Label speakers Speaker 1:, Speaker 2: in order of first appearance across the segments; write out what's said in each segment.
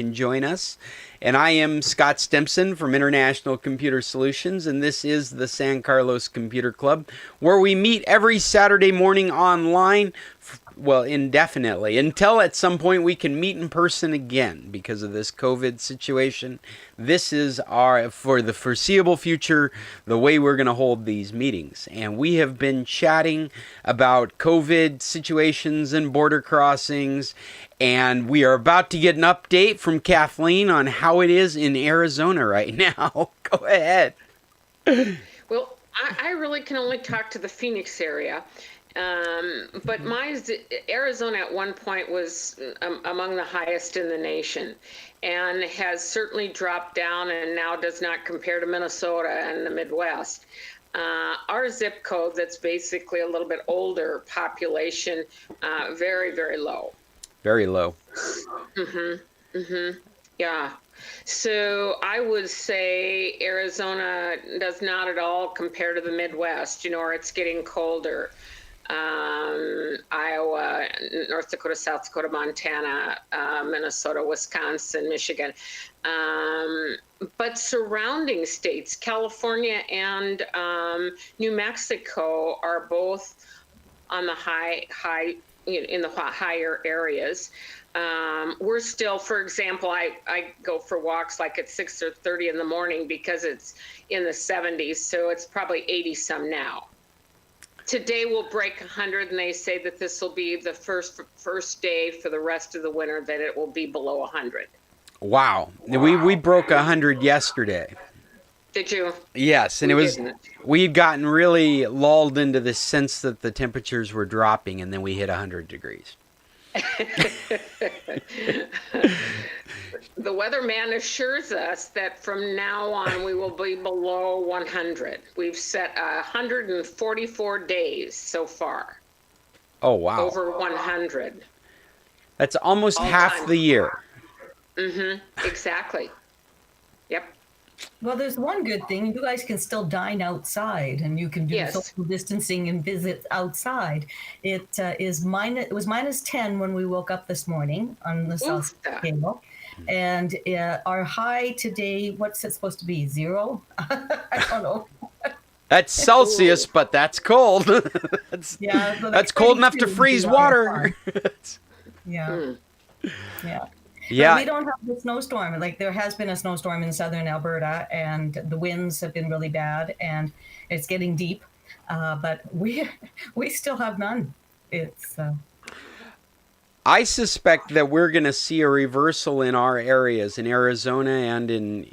Speaker 1: can join us. And I am Scott Stimson from International Computer Solutions, and this is the San Carlos Computer Club, where we meet every Saturday morning online, well, indefinitely, until at some point we can meet in person again because of this COVID situation. This is for the foreseeable future, the way we're going to hold these meetings. And we have been chatting about COVID situations and border crossings, and we are about to get an update from Kathleen on how it is in Arizona right now. Go ahead.
Speaker 2: Well, I really can only talk to the Phoenix area. But Arizona at one point was among the highest in the nation and has certainly dropped down and now does not compare to Minnesota and the Midwest. Our zip code, that's basically a little bit older population, very, very low.
Speaker 1: Very low.
Speaker 2: Yeah. So I would say Arizona does not at all compare to the Midwest, or it's getting colder. Iowa, North Dakota, South Dakota, Montana, Minnesota, Wisconsin, Michigan. But surrounding states, California and New Mexico are both on the in the higher areas. We're still, for example, I go for walks like at 6 or 30 in the morning because it's in the 70s, so it's probably 80 some now. Today we'll break 100, and they say that this will be the first day for the rest of the winter that it will be below 100.
Speaker 1: Wow. We broke 100 yesterday.
Speaker 2: Did you?
Speaker 1: Yes, and we'd gotten really lulled into the sense that the temperatures were dropping, and then we hit 100 degrees.
Speaker 2: The weatherman assures us that from now on we will be below 100. We've set 144 days so far.
Speaker 1: Oh, wow.
Speaker 2: Over 100.
Speaker 1: That's almost half the year.
Speaker 2: Exactly. Yep.
Speaker 3: Well, there's one good thing. You guys can still dine outside, and you can do social distancing and visit outside. It was minus 10 when we woke up this morning on the south scale. And our high today, what's it supposed to be? 0? I don't know.
Speaker 1: That's Celsius, but that's cold. That's cold enough to freeze water.
Speaker 3: Yeah. Yeah.
Speaker 1: Yeah.
Speaker 3: But we don't have the snowstorm. Like, there has been a snowstorm in southern Alberta, and the winds have been really bad, and it's getting deep. But we still have none. It's.
Speaker 1: I suspect that we're going to see a reversal in our areas, in Arizona and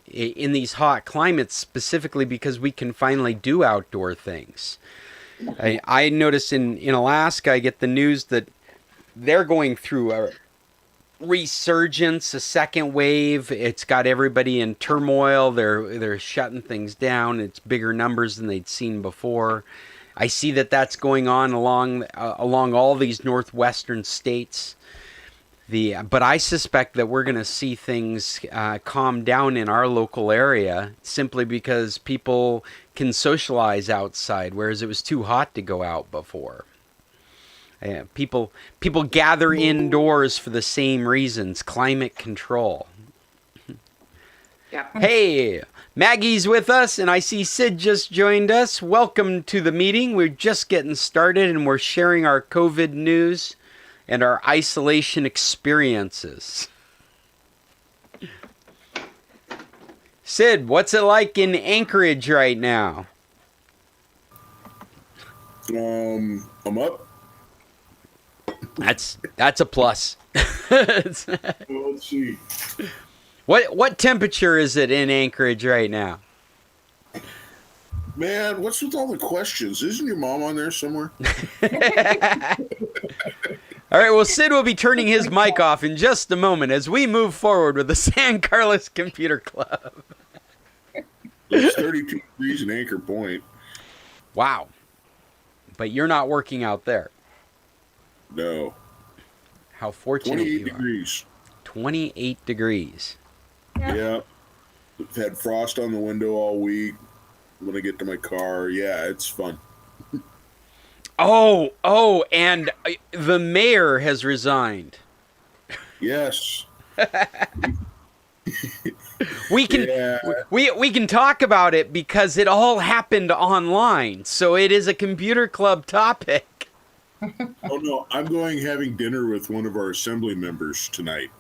Speaker 1: in these hot climates, specifically because we can finally do outdoor things. I notice in Alaska, I get the news that they're going through a resurgence, a second wave. It's got everybody in turmoil. They're shutting things down. It's bigger numbers than they'd seen before. I see that that's going on along all these northwestern states. But I suspect that we're going to see things calm down in our local area simply because people can socialize outside, whereas it was too hot to go out before. People gather indoors for the same reasons: climate control.
Speaker 2: Yeah.
Speaker 1: Hey, Maggie's with us, and I see Sid just joined us. Welcome to the meeting. We're just getting started, and we're sharing our COVID news and our isolation experiences. Sid, what's it like in Anchorage right now?
Speaker 4: I'm up.
Speaker 1: That's a plus.
Speaker 4: Let's see.
Speaker 1: What temperature is it in Anchorage right now?
Speaker 4: Man, what's with all the questions? Isn't your mom on there somewhere?
Speaker 1: All right, well, Sid will be turning his mic off in just a moment as we move forward with the San Carlos Computer Club.
Speaker 4: It's 32 degrees in Anchor Point.
Speaker 1: Wow. But you're not working out there.
Speaker 4: No.
Speaker 1: How fortunate you are.
Speaker 4: 28 degrees.
Speaker 1: 28 degrees.
Speaker 4: Yeah. I've had frost on the window all week. When I get to my car, yeah, it's fun.
Speaker 1: And the mayor has resigned.
Speaker 4: Yes.
Speaker 1: We can
Speaker 4: Yeah.
Speaker 1: we can talk about it because it all happened online. So it is a computer club topic.
Speaker 4: Oh no, I'm having dinner with one of our assembly members tonight.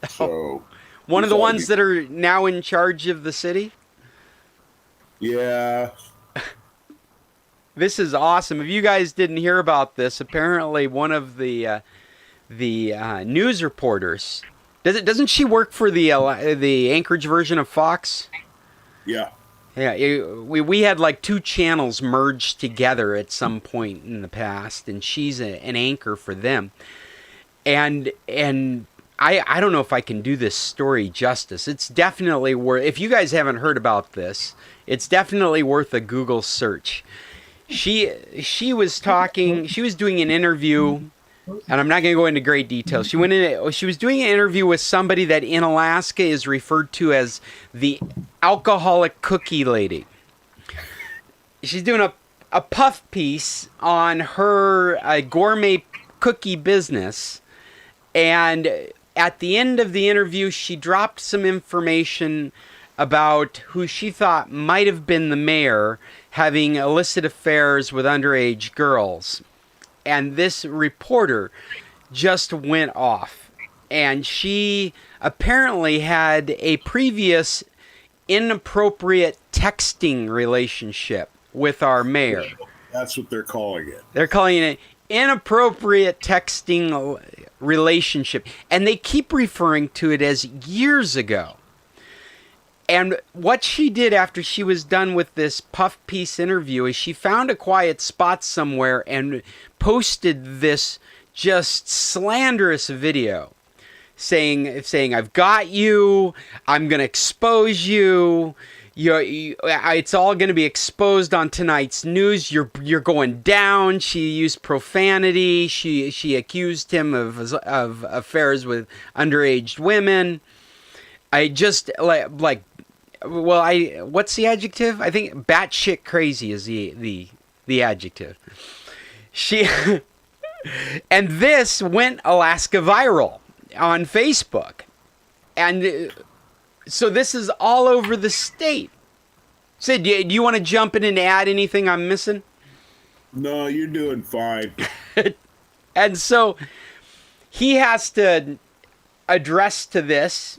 Speaker 4: So
Speaker 1: One of the
Speaker 4: thought
Speaker 1: ones
Speaker 4: it'd
Speaker 1: that are now in charge of the city.
Speaker 4: yeah.
Speaker 1: This is awesome. If you guys didn't hear about this, apparently one of the news reporters doesn't she work for the Anchorage version of Fox?
Speaker 4: Yeah.
Speaker 1: Yeah, we had like two channels merged together at some point in the past, and she's an anchor for them. And I don't know if I can do this story justice. It's definitely worth. If you guys haven't heard about this, it's definitely worth a Google search. She was talking. She was doing an interview, and I'm not going to go into great detail. She was doing an interview with somebody that in Alaska is referred to as the alcoholic cookie lady. She's doing a puff piece on her gourmet cookie business, and at the end of the interview, she dropped some information about who she thought might have been the mayor having illicit affairs with underage girls. And this reporter just went off. And she apparently had a previous inappropriate texting relationship with our mayor.
Speaker 4: That's what they're calling it.
Speaker 1: They're calling it inappropriate texting relationship. And they keep referring to it as years ago. And what she did after she was done with this puff piece interview is she found a quiet spot somewhere and posted this just slanderous video saying I've got you, I'm going to expose you, it's all going to be exposed on tonight's news, you're going down. She used profanity. She accused him of affairs with underage women. I just what's the adjective? I think batshit crazy is the adjective. And this went Alaska viral on Facebook. And so this is all over the state. Sid, do you want to jump in and add anything I'm missing?
Speaker 4: No, you're doing fine.
Speaker 1: And so he has to address to this.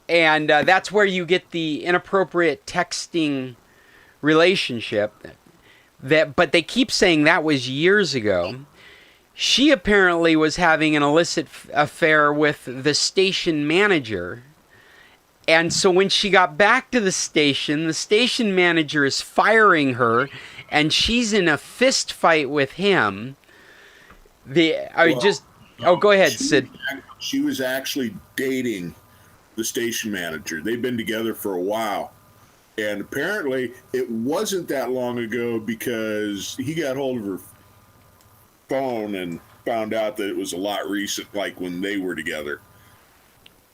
Speaker 1: And that's where you get the inappropriate texting relationship. But they keep saying that was years ago. She apparently was having an illicit affair with the station manager. And so when she got back to the station manager is firing her, and she's in a fist fight with him. Go ahead, Sid.
Speaker 4: She was actually dating the station manager. They've been together for a while. And apparently it wasn't that long ago because he got hold of her phone and found out that it was a lot recent, like when they were together.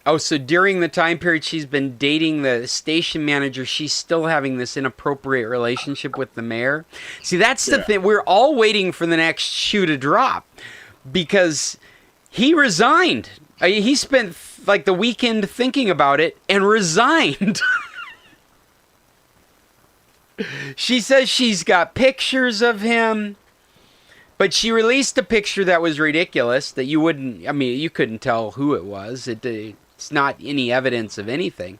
Speaker 1: Oh, so during the time period she's been dating the station manager, she's still having this inappropriate relationship with the mayor? See, that's the thing. We're all waiting for the next shoe to drop because he resigned. He spent like the weekend thinking about it and resigned. She says she's got pictures of him, but she released a picture that was ridiculous that you couldn't tell who it was. It's not any evidence of anything.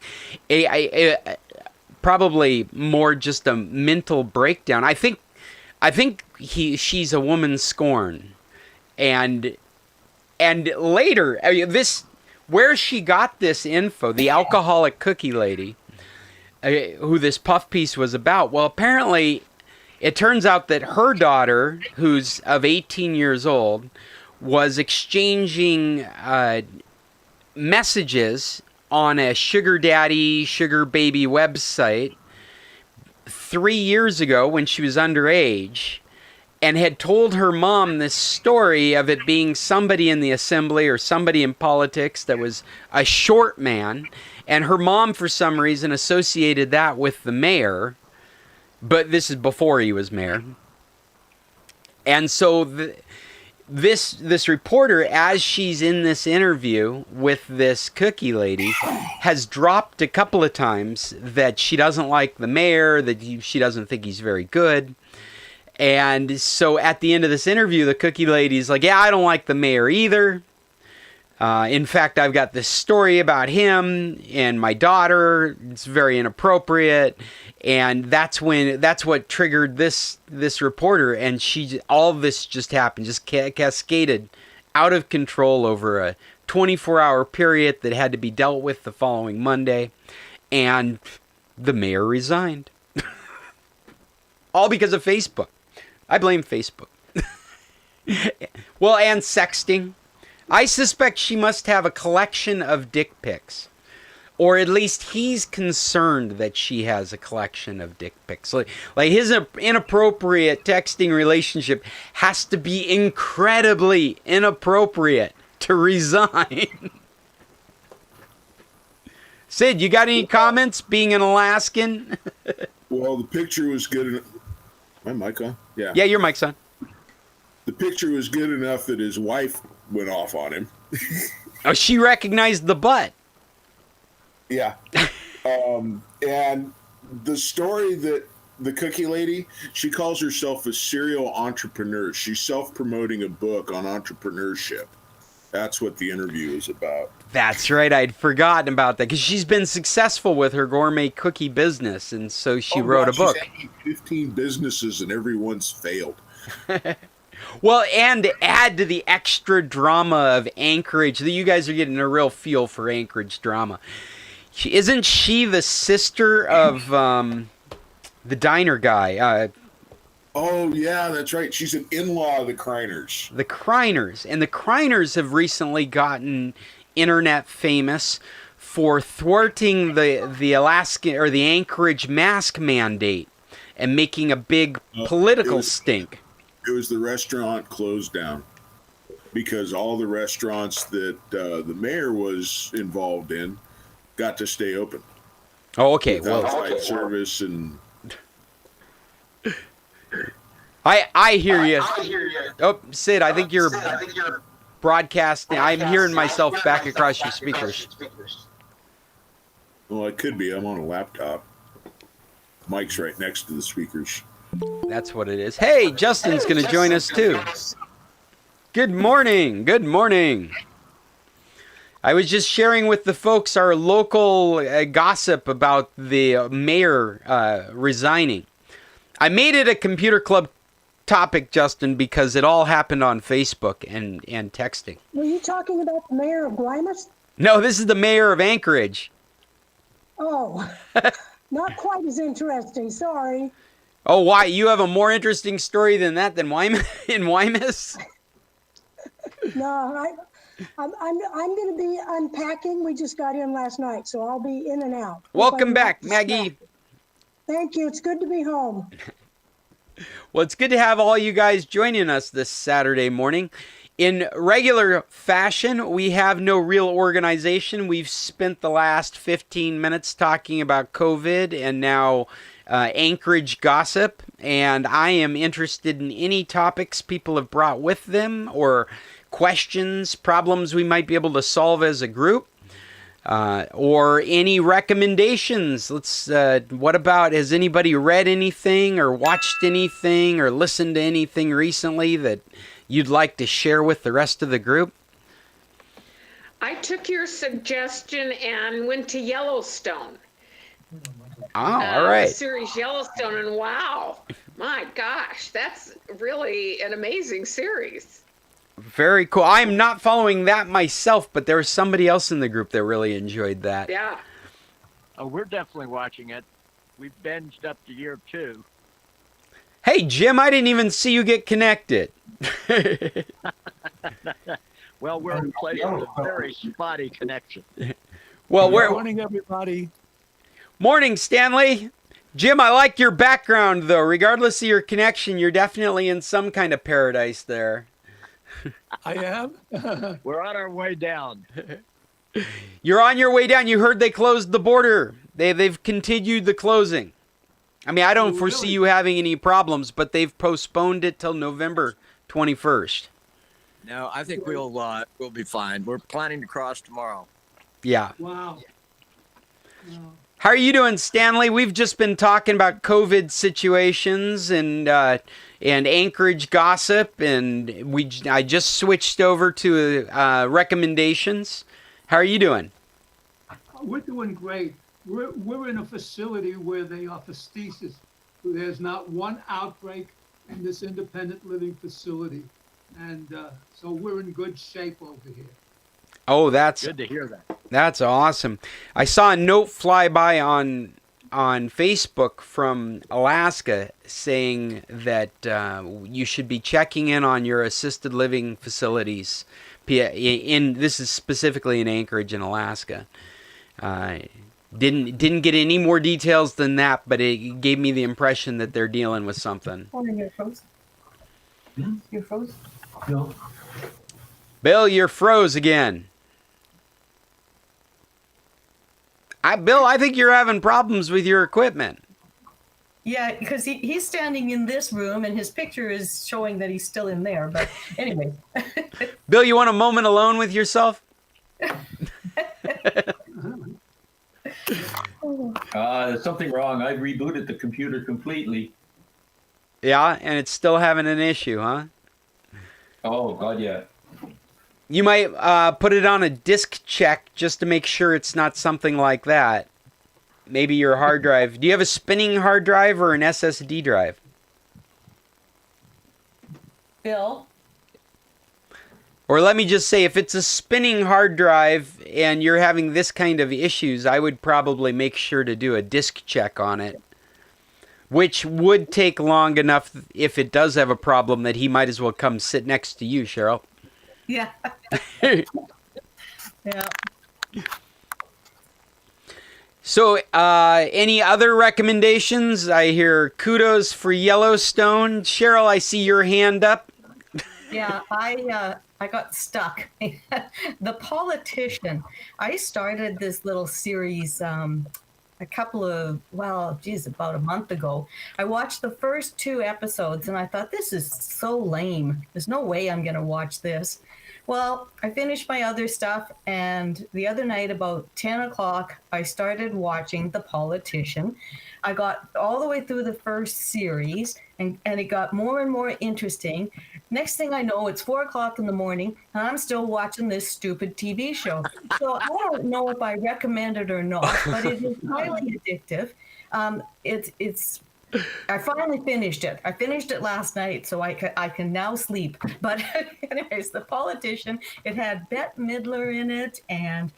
Speaker 1: Probably more just a mental breakdown. I think she's a woman scorn. And later, where she got this info, the alcoholic cookie lady, who this puff piece was about, well, apparently it turns out that her daughter, who's of 18 years old, was exchanging messages on a sugar daddy, sugar baby website 3 years ago when she was underage, and had told her mom this story of it being somebody in the assembly or somebody in politics that was a short man. And her mom, for some reason, associated that with the mayor. But this is before he was mayor. And so this reporter, as she's in this interview with this cookie lady, has dropped a couple of times that she doesn't like the mayor, that she doesn't think he's very good. And so at the end of this interview, the cookie lady's like, yeah, I don't like the mayor either. In fact, I've got this story about him and my daughter. It's very inappropriate. And that's what triggered this reporter. And all of this just happened, just cascaded out of control over a 24-hour period that had to be dealt with the following Monday. And the mayor resigned. All because of Facebook. I blame Facebook. Well, and sexting. I suspect she must have a collection of dick pics. Or at least he's concerned that she has a collection of dick pics. Like his inappropriate texting relationship has to be incredibly inappropriate to resign. Sid, you got any comments being an Alaskan?
Speaker 4: Well, the picture was good enough. My mic on? Yeah.
Speaker 1: Yeah, your mic's on.
Speaker 4: The picture was good enough that his wife went off on him.
Speaker 1: Oh, she recognized the butt.
Speaker 4: Yeah. And the story that the cookie lady, she calls herself a serial entrepreneur. She's self-promoting a book on entrepreneurship. That's what the interview is about.
Speaker 1: That's right. I'd forgotten about that because she's been successful with her gourmet cookie business, and so she wrote a book.
Speaker 4: She's had 15 businesses, and everyone's failed.
Speaker 1: Well, and to add to the extra drama of Anchorage, you guys are getting a real feel for Anchorage drama. Isn't she the sister of the diner guy?
Speaker 4: Oh, yeah, that's right. She's an in-law of the Kreiners.
Speaker 1: The Kreiners. And the Kreiners have recently gotten internet famous for thwarting the Alaska or the Anchorage mask mandate and making a big political stink.
Speaker 4: It was the restaurant closed down because all the restaurants that the mayor was involved in got to stay open.
Speaker 1: Oh, okay.
Speaker 4: With outside service and...
Speaker 1: I hear you. Oh, Sid, I think you're broadcasting. I'm hearing myself back across your speakers.
Speaker 4: Well, it could be. I'm on a laptop. Mic's right next to the speakers.
Speaker 1: That's what it is. Hey, Justin's going to join us too. Good morning. Good morning. I was just sharing with the folks our local gossip about the mayor resigning. I made it a computer club topic, Justin, because it all happened on Facebook and texting.
Speaker 5: Were you talking about the mayor of Guaymas?
Speaker 1: No, this is the mayor of Anchorage.
Speaker 5: Oh, not quite as interesting. Sorry.
Speaker 1: Oh, why? You have a more interesting story than that in Guaymas?
Speaker 5: No, I'm going to be unpacking. We just got in last night, so I'll be in and out.
Speaker 1: Welcome back, Maggie.
Speaker 5: Thank you. It's good to be home.
Speaker 1: Well, it's good to have all you guys joining us this Saturday morning. In regular fashion, we have no real organization. We've spent the last 15 minutes talking about COVID and now Anchorage gossip. And I am interested in any topics people have brought with them or questions, problems we might be able to solve as a group. Or any recommendations. What about, has anybody read anything or watched anything or listened to anything recently that you'd like to share with the rest of the group?
Speaker 2: I took your suggestion and went to Yellowstone.
Speaker 1: Oh, all right.
Speaker 2: Series Yellowstone, and wow, my gosh, that's really an amazing series.
Speaker 1: Very cool. I'm not following that myself, but there was somebody else in the group that really enjoyed that.
Speaker 2: Yeah.
Speaker 6: Oh, we're definitely watching it. We've binged up to year 2.
Speaker 1: Hey, Jim, I didn't even see you get connected.
Speaker 6: Well, we're in place with a very spotty connection.
Speaker 1: Well,
Speaker 7: Good morning, everybody.
Speaker 1: Morning, Stanley. Jim, I like your background, though. Regardless of your connection, you're definitely in some kind of paradise there.
Speaker 7: I am.
Speaker 6: We're on our way down.
Speaker 1: You're on your way down. You heard they closed the border. They've continued the closing. I mean, I don't foresee you having any problems, but they've postponed it till November 21st.
Speaker 6: No, I think we'll be fine. We're planning to cross tomorrow.
Speaker 1: Yeah.
Speaker 8: Wow.
Speaker 1: How are you doing, Stanley? We've just been talking about COVID situations and Anchorage gossip, and I just switched over to recommendations. How are you doing?
Speaker 8: We're doing great. We're in a facility where they are fastidious. There's not one outbreak in this independent living facility. And so we're in good shape over here.
Speaker 1: Oh, that's
Speaker 6: Good to hear that.
Speaker 1: That's awesome. I saw a note fly by on Facebook from Alaska saying that you should be checking in on your assisted living facilities. This is specifically in Anchorage in Alaska. Didn't get any more details than that, but it gave me the impression that they're dealing with something.
Speaker 3: You're froze. You're froze.
Speaker 9: No.
Speaker 1: Bill, you're froze again. Bill, I think you're having problems with your equipment.
Speaker 3: Yeah, because he's standing in this room and his picture is showing that he's still in there. But anyway.
Speaker 1: Bill, you want a moment alone with yourself?
Speaker 9: There's something wrong. I rebooted the computer completely.
Speaker 1: Yeah, and it's still having an issue, huh?
Speaker 9: Oh, God, yeah.
Speaker 1: You might put it on a disk check just to make sure it's not something like that. Maybe your hard drive. Do you have a spinning hard drive or an SSD drive?
Speaker 3: Bill?
Speaker 1: Or let me just say, if it's a spinning hard drive and you're having this kind of issues, I would probably make sure to do a disk check on it. Which would take long enough if it does have a problem that he might as well come sit next to you, Cheryl.
Speaker 3: Yeah. Yeah.
Speaker 1: So, any other recommendations? I hear kudos for Yellowstone. Cheryl, I see your hand up.
Speaker 3: Yeah, I got stuck. The Politician. I started this little series about a month ago. I watched the first 2 episodes and I thought, this is so lame. There's no way I'm going to watch this. Well, I finished my other stuff, and the other night about 10 o'clock, I started watching The Politician. I got all the way through the first series, and it got more and more interesting. Next thing I know, it's 4 o'clock in the morning, and I'm still watching this stupid TV show. So I don't know if I recommend it or not, but it is highly addictive. I finally finished it. I finished it last night, so I can now sleep. But anyways, The Politician, it had Bette Midler in it, and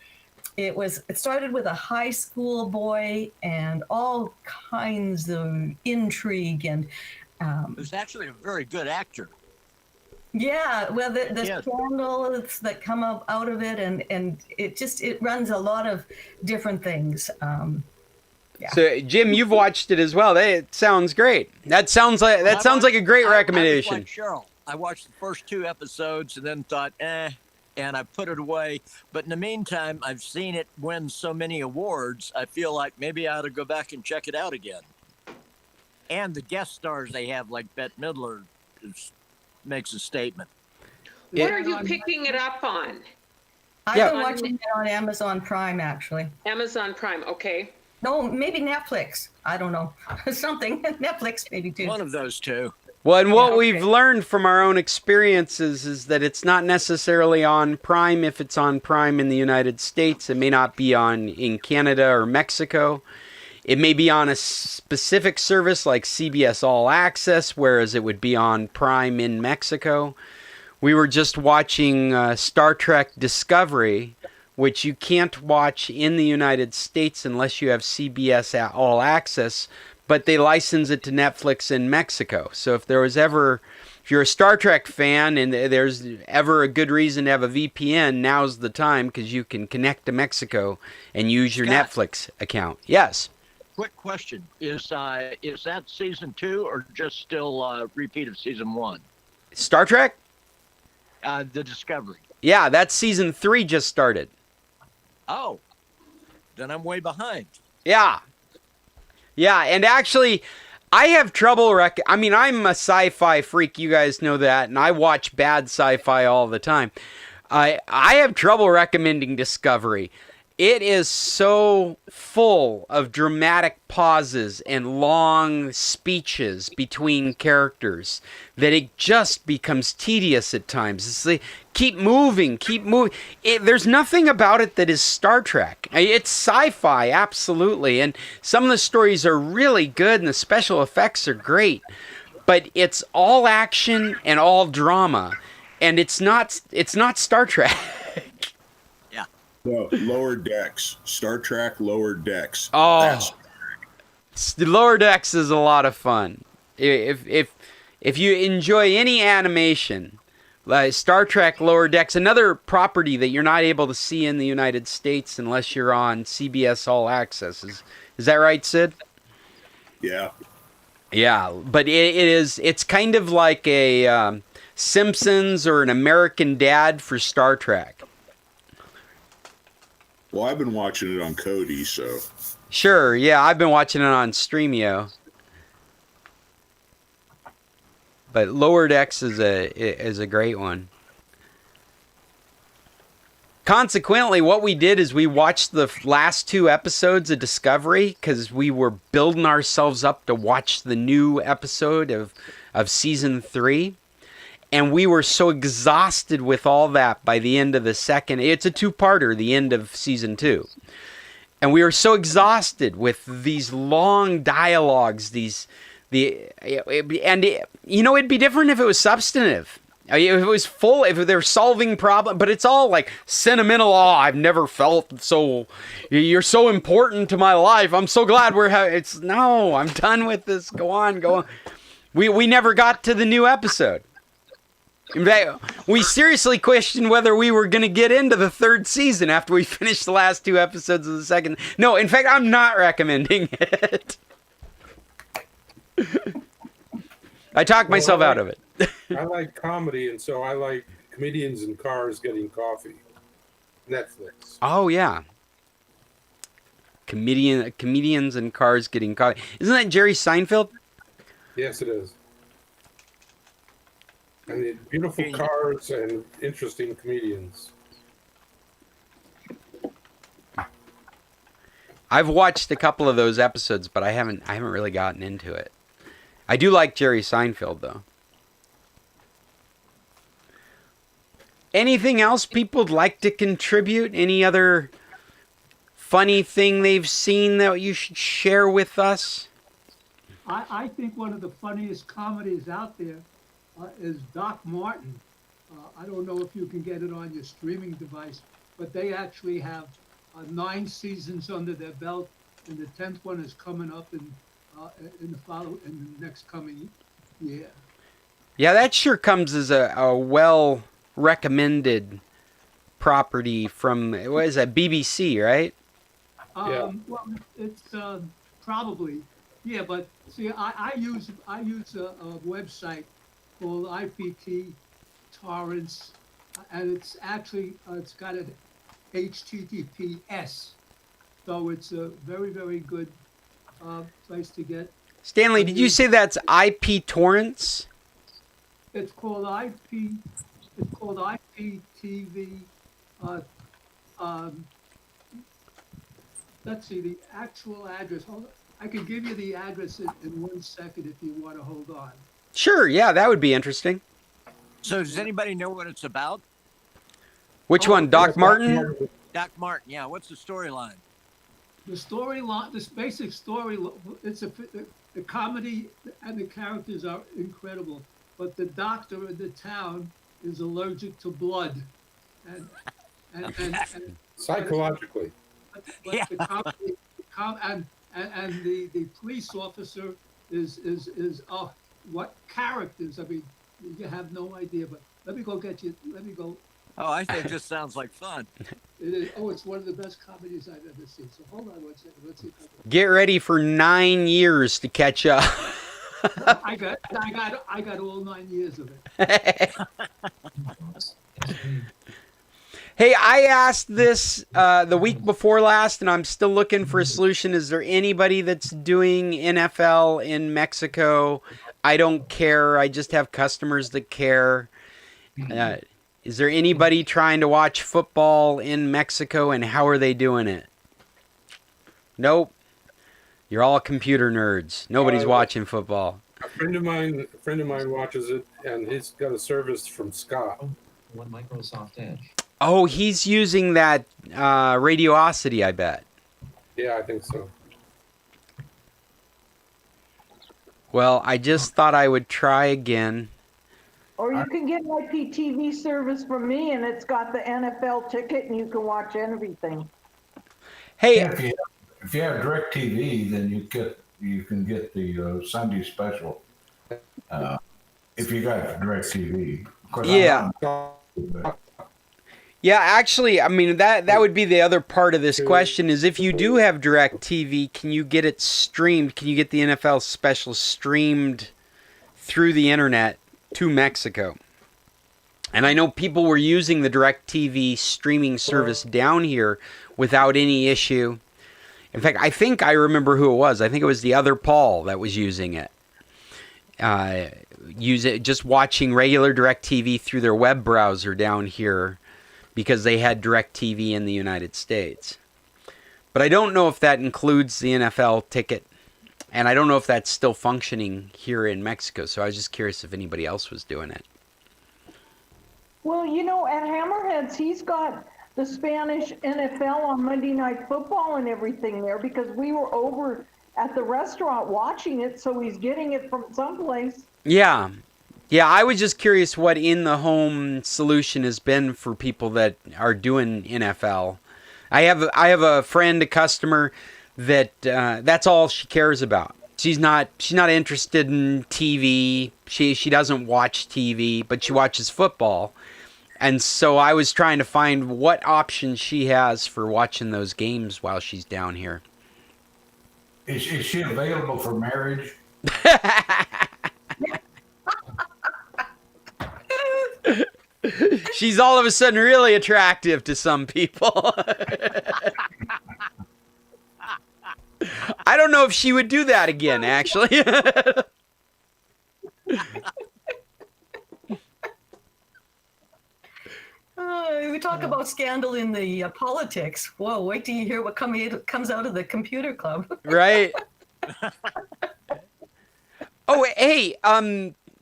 Speaker 3: it started with a high school boy and all kinds of intrigue and
Speaker 6: It was actually a very good actor.
Speaker 3: yeah, well, the
Speaker 6: Yes.
Speaker 3: scandals that come out of it, and it runs a lot of different things. Yeah.
Speaker 1: So, Jim, you've watched it as well. That sounds great. That sounds like a great recommendation.
Speaker 6: I was like Cheryl. I watched the first 2 episodes and then thought, and I put it away. But in the meantime, I've seen it win so many awards, I feel like maybe I ought to go back and check it out again. And the guest stars they have, like Bette Midler, makes a statement.
Speaker 2: What are you picking it up on?
Speaker 3: I've
Speaker 1: Yeah.
Speaker 3: been watching it on Amazon Prime, actually.
Speaker 2: Amazon Prime, okay.
Speaker 3: No, maybe Netflix. I don't know. Something. Netflix, maybe, too.
Speaker 6: One of those two.
Speaker 1: Well, and what
Speaker 3: Yeah,
Speaker 1: we've
Speaker 3: okay.
Speaker 1: learned from our own experiences is that it's not necessarily on Prime. If it's on Prime in the United States, it may not be on in Canada or Mexico. It may be on a specific service like CBS All Access, whereas it would be on Prime in Mexico. We were just watching Star Trek Discovery, which you can't watch in the United States unless you have CBS All Access, but they license it to Netflix in Mexico. So if you're a Star Trek fan and there's ever a good reason to have a VPN, now's the time, because you can connect to Mexico and use your
Speaker 6: Scott.
Speaker 1: Netflix account. Yes.
Speaker 6: Quick question: Is that season 2 or just still a repeat of season 1?
Speaker 1: Star Trek?
Speaker 6: The Discovery.
Speaker 1: Yeah, that's season 3 just started.
Speaker 6: Oh, then I'm way behind.
Speaker 1: Yeah. Yeah, and actually, I have trouble I mean, I'm a sci-fi freak, you guys know that, and I watch bad sci-fi all the time. I have trouble recommending Discovery. It is so full of dramatic pauses and long speeches between characters that it just becomes tedious at times. It's like, keep moving, keep moving. There's nothing about it that is Star Trek. It's sci-fi, absolutely, and some of the stories are really good and the special effects are great, but it's all action and all drama, and it's not Star Trek.
Speaker 4: No, Lower Decks. Star Trek Lower Decks.
Speaker 1: Oh,
Speaker 4: That's
Speaker 1: Lower Decks is a lot of fun. If you enjoy any animation, Star Trek Lower Decks, another property that you're not able to see in the United States unless you're on CBS All Access. Is that right, Sid?
Speaker 4: yeah.
Speaker 1: Yeah, but it's kind of like a Simpsons or an American Dad for Star Trek.
Speaker 4: Well, I've been watching it on Kodi, so
Speaker 1: Sure, yeah, I've been watching it on Streamio. But Lower Decks is a great one. Consequently, what we did is we watched the last 2 episodes of Discovery because we were building ourselves up to watch the new episode of season 3. And we were so exhausted with all that by the end of the second. It's a 2-parter, the end of season 2. And we were so exhausted with these long dialogues, it'd be different if it was substantive. If it was full, if they're solving problem, but it's all like sentimental. Oh, I've never felt so. You're so important to my life. I'm so glad we're having. No, I'm done with this. Go on. We never got to the new episode. In fact, we seriously questioned whether we were going to get into the 3rd season after we finished the last 2 episodes of the second. No, in fact, I'm not recommending it. I talked myself out of it.
Speaker 10: I like comedy, and so I like comedians in cars getting coffee. Netflix.
Speaker 1: Oh, yeah. Comedians in cars getting coffee. Isn't that Jerry Seinfeld?
Speaker 10: Yes, it is. And the beautiful cars and interesting comedians.
Speaker 1: I've watched a couple of those episodes, but I haven't really gotten into it. I do like Jerry Seinfeld, though. Anything else people would like to contribute? Any other funny thing they've seen that you should share with us?
Speaker 8: I think one of the funniest comedies out there is Doc Martin. I don't know if you can get it on your streaming device, but they actually have 9 seasons under their belt, and the 10th one is coming up in the next coming year.
Speaker 1: Yeah, that sure comes as a well recommended property from, what is that, BBC, right?
Speaker 10: Yeah.
Speaker 8: Well, it's probably, yeah, but see, I use a website called IPT Torrents, and it's actually it's got an HTTPS, so it's a very, very good place to get.
Speaker 1: Stanley, did you say that's IP Torrents?
Speaker 8: It's called IPTV. Let's see the actual address. Hold on. I can give you the address in 1 second if you want to hold on.
Speaker 1: Sure, yeah, that would be interesting.
Speaker 6: So does anybody know what it's about?
Speaker 1: Which one, Doc Martin?
Speaker 6: Doc Martin, yeah. What's the storyline?
Speaker 8: The storyline, this basic story, the comedy and the characters are incredible, but the doctor in the town is allergic to blood, and
Speaker 10: Psychologically.
Speaker 8: but the comedy, and the police officer is what characters? I mean, you have no idea. But let me go get you. Let me go.
Speaker 6: Oh, I think this sounds like fun.
Speaker 8: It's one of the best comedies I've ever seen. So hold on 1 second. Let's see if I can.
Speaker 1: Get ready for 9 years to catch up.
Speaker 8: I got all 9 years of it.
Speaker 1: Hey, I asked this the week before last, and I'm still looking for a solution. Is there anybody that's doing NFL in Mexico? I don't care. I just have customers that care. Is there anybody trying to watch football in Mexico, and how are they doing it? Nope. You're all computer nerds. Nobody's watching football.
Speaker 10: A friend of mine watches it, and he's got a service from Scott.
Speaker 11: One Microsoft Edge.
Speaker 1: Oh, he's using that Radiosity, I bet.
Speaker 10: Yeah, I think so.
Speaker 1: Well, I just thought I would try again.
Speaker 12: Or you can get an IPTV service from me, and it's got the NFL ticket, and you can watch everything.
Speaker 1: Hey,
Speaker 11: Yeah, if you have DirecTV, then you can get the Sunday special. If you got DirecTV. Of course,
Speaker 1: yeah. Yeah, actually, I mean, that would be the other part of this question is if you do have DirecTV, can you get it streamed? Can you get the NFL special streamed through the internet to Mexico? And I know people were using the DirecTV streaming service down here without any issue. In fact, I think I remember who it was. I think it was the other Paul that was using it. Just watching regular DirecTV through their web browser down here because they had DirecTV in the United States. But I don't know if that includes the NFL ticket. And I don't know if that's still functioning here in Mexico. So I was just curious if anybody else was doing it.
Speaker 12: Well, you know, at Hammerheads, he's got the Spanish NFL on Monday Night Football and everything there because we were over at the restaurant watching it, so he's getting it from someplace.
Speaker 1: Yeah. Yeah, I was just curious what in-the-home solution has been for people that are doing NFL. I have a friend, a customer, that that's all she cares about. She's not interested in TV. She doesn't watch TV, but she watches football. And so I was trying to find what options she has for watching those games while she's down here.
Speaker 11: Is she available for marriage?
Speaker 1: She's all of a sudden really attractive to some people. I don't know if she would do that again, actually.
Speaker 3: We talk about scandal in the politics. Whoa, wait till you hear what comes out of the computer club.
Speaker 1: Right. Oh, hey,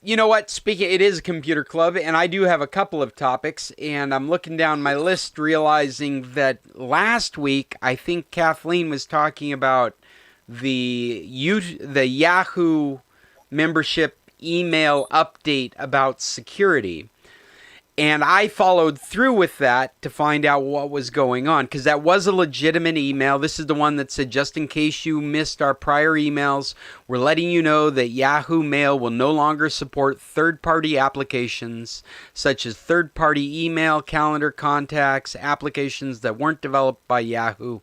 Speaker 1: you know what? Speaking, it is a computer club, and I do have a couple of topics, and I'm looking down my list, realizing that last week, I think Kathleen was talking about the Yahoo membership email update about security. And I followed through with that to find out what was going on, because that was a legitimate email. This is the one that said, just in case you missed our prior emails, we're letting you know that Yahoo Mail will no longer support third-party applications, such as third-party email, calendar contacts, applications that weren't developed by Yahoo,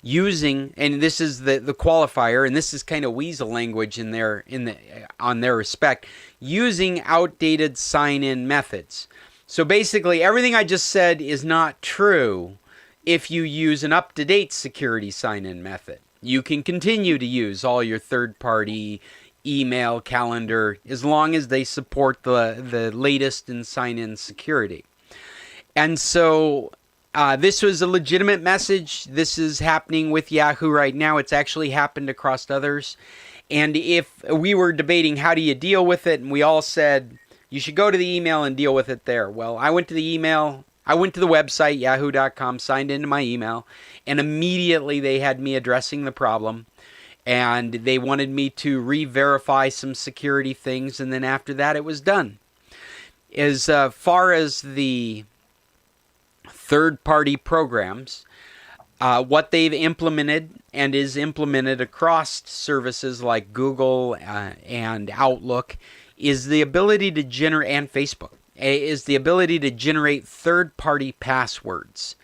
Speaker 1: using, and this is the qualifier, and this is kind of weasel language on their respect, using outdated sign-in methods. So basically, everything I just said is not true if you use an up-to-date security sign-in method. You can continue to use all your third-party email, calendar, as long as they support the latest in sign-in security. And so this was a legitimate message. This is happening with Yahoo right now. It's actually happened across others. And if we were debating how do you deal with it, and we all said, you should go to the email and deal with it there. Well, I went to the email, I went to the website, yahoo.com, signed into my email, and immediately they had me addressing the problem. And they wanted me to re-verify some security things, and then after that it was done. As far as the third-party programs, what they've implemented and is implemented across services like Google and Outlook is the ability to generate, and Facebook, is the ability to generate third-party passwords.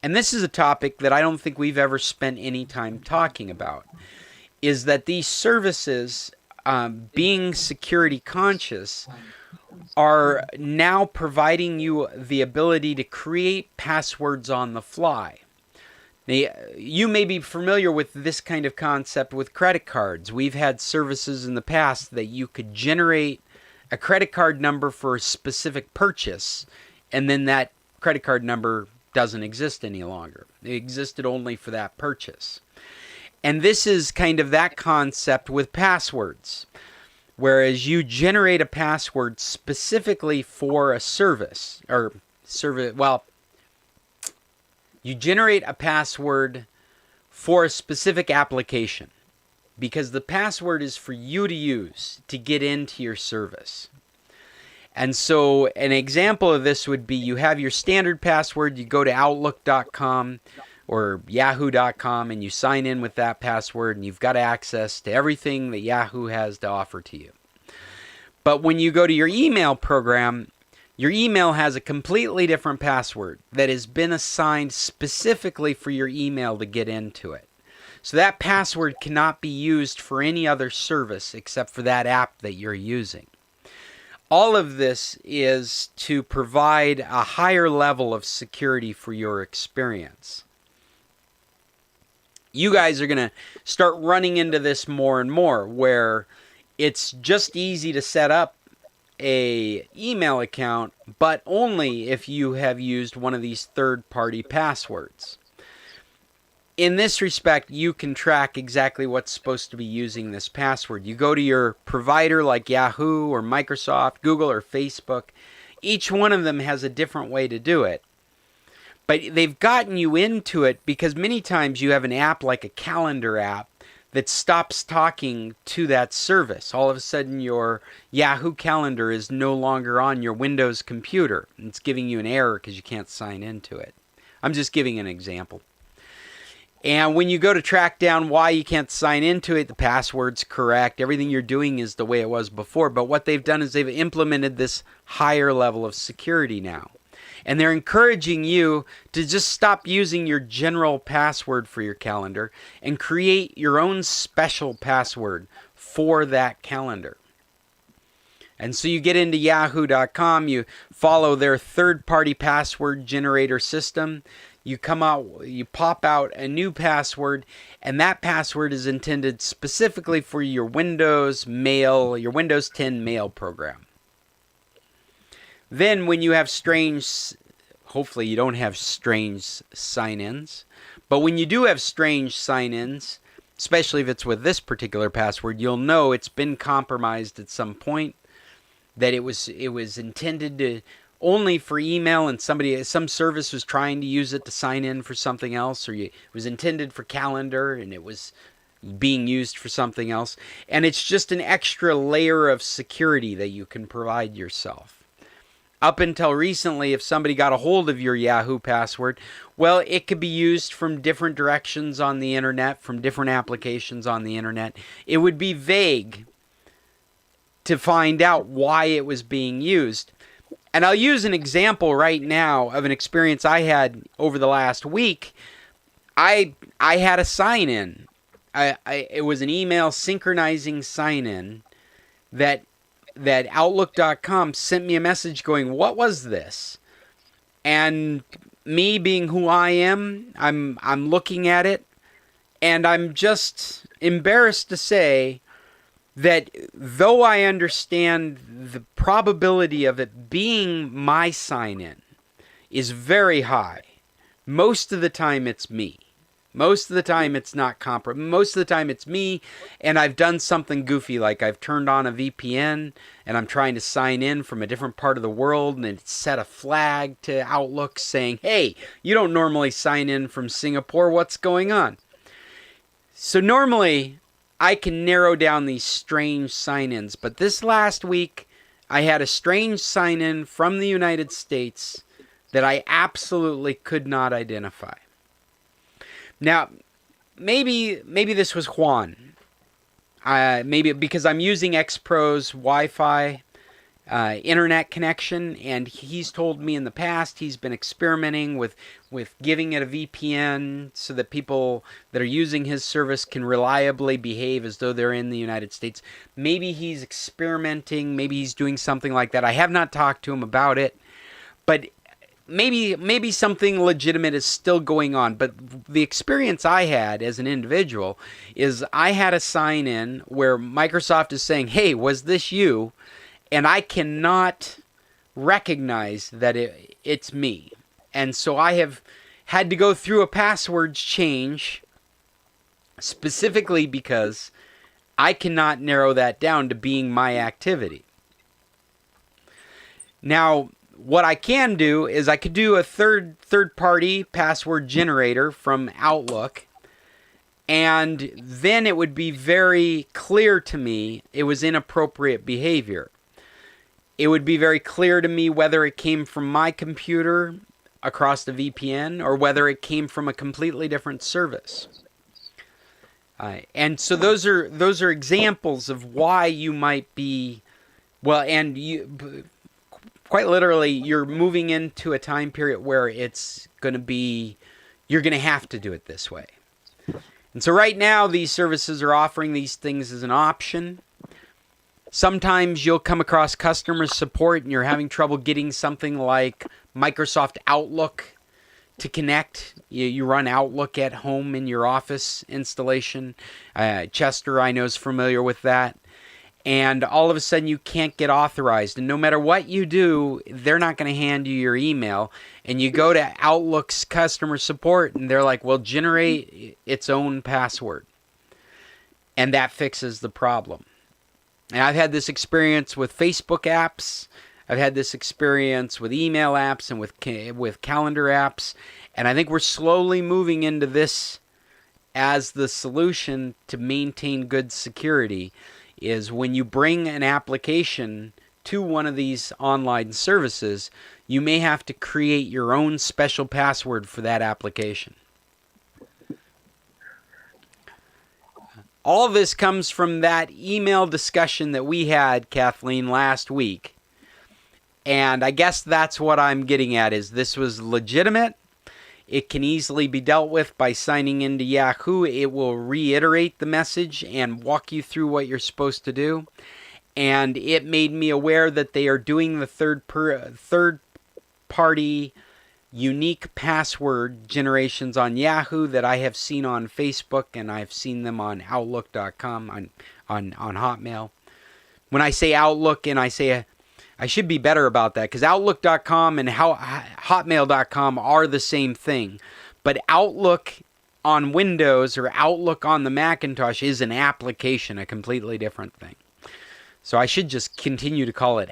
Speaker 1: And this is a topic that I don't think we've ever spent any time talking about, is that these services, being security conscious, are now providing you the ability to create passwords on the fly. Now, you may be familiar with this kind of concept with credit cards. We've had services in the past that you could generate a credit card number for a specific purchase, and then that credit card number doesn't exist any longer. It existed only for that purchase. And this is kind of that concept with passwords. Whereas you generate a password specifically for a service, you generate a password for a specific application because the password is for you to use to get into your service. And so an example of this would be you have your standard password, you go to Outlook.com or Yahoo.com and you sign in with that password and you've got access to everything that Yahoo has to offer to you. But when you go to your email program, your email has a completely different password that has been assigned specifically for your email to get into it. So that password cannot be used for any other service except for that app that you're using. All of this is to provide a higher level of security for your experience. You guys are going to start running into this more and more, where it's just easy to set up a email account, but only if you have used one of these third-party passwords. In this respect, you can track exactly what's supposed to be using this password. You go to your provider like Yahoo or Microsoft, Google or Facebook. Each one of them has a different way to do it. But they've gotten you into it because many times you have an app like a calendar app that stops talking to that service. All of a sudden your Yahoo calendar is no longer on your Windows computer. It's giving you an error because you can't sign into it. I'm just giving an example. And when you go to track down why you can't sign into it, the password's correct. Everything you're doing is the way it was before. But what they've done is they've implemented this higher level of security now. And they're encouraging you to just stop using your general password for your calendar and create your own special password for that calendar. And so you get into Yahoo.com, you follow their third-party password generator system. You pop out a new password, and that password is intended specifically for your Windows 10 mail program. Then when you have hopefully you don't have strange sign-ins, but when you do have strange sign-ins, especially if it's with this particular password, you'll know it's been compromised at some point, that it was intended to only for email and some service was trying to use it to sign in for something else, or it was intended for calendar and it was being used for something else. And it's just an extra layer of security that you can provide yourself. Up until recently, if somebody got a hold of your Yahoo password, well, it could be used from different directions on the internet, from different applications on the internet. It would be vague to find out why it was being used. And I'll use an example right now of an experience I had over the last week. I had a sign-in. It was an email synchronizing sign-in that Outlook.com sent me a message going, "What was this?" And me being who I am, I'm looking at it, and I'm just embarrassed to say that though I understand the probability of it being my sign-in is very high, most of the time it's me. Most of the time it's not most of the time it's me, and I've done something goofy, like I've turned on a VPN and I'm trying to sign in from a different part of the world, and it's set a flag to Outlook saying, "Hey, you don't normally sign in from Singapore, what's going on?" So normally I can narrow down these strange sign-ins, but this last week I had a strange sign-in from the United States that I absolutely could not identify. Now, maybe this was Juan. Maybe because I'm using Xpro's Wi-Fi, internet connection, and he's told me in the past he's been experimenting with giving it a VPN so that people that are using his service can reliably behave as though they're in the United States. Maybe he's experimenting, maybe he's doing something like that. I have not talked to him about it, but maybe something legitimate is still going on. But the experience I had as an individual is I had a sign in where Microsoft is saying, "Hey, was this you?" And I cannot recognize that it's me. And so I have had to go through a password change specifically because I cannot narrow that down to being my activity. Now, what I can do is I could do a third-party password generator from Outlook, and then it would be very clear to me it was inappropriate behavior. It would be very clear to me whether it came from my computer across the VPN or whether it came from a completely different service. And so those are examples of why you might be, well, and you quite literally you're moving into a time period where it's going to be, you're going to have to do it this way. And so right now these services are offering these things as an option. Sometimes you'll come across customer support and you're having trouble getting something like Microsoft Outlook to connect. You run Outlook at home in your office installation. Chester, I know, is familiar with that. And all of a sudden you can't get authorized. And no matter what you do, they're not going to hand you your email. And you go to Outlook's customer support and they're like, well, generate its own password. And that fixes the problem. And I've had this experience with Facebook apps. I've had this experience with email apps and with calendar apps. And I think we're slowly moving into this as the solution to maintain good security, is when you bring an application to one of these online services, you may have to create your own special password for that application. All of this comes from that email discussion that we had, Kathleen, last week. And I guess that's what I'm getting at, is this was legitimate. It can easily be dealt with by signing into Yahoo. It will reiterate the message and walk you through what you're supposed to do. And it made me aware that they are doing the third-party unique password generations on Yahoo that I have seen on Facebook, and I've seen them on Outlook.com, on Hotmail. When I say Outlook, and I say I should be better about that, because Outlook.com and Hotmail.com are the same thing. But Outlook on Windows or Outlook on the Macintosh is an application, a completely different thing. So I should just continue to call it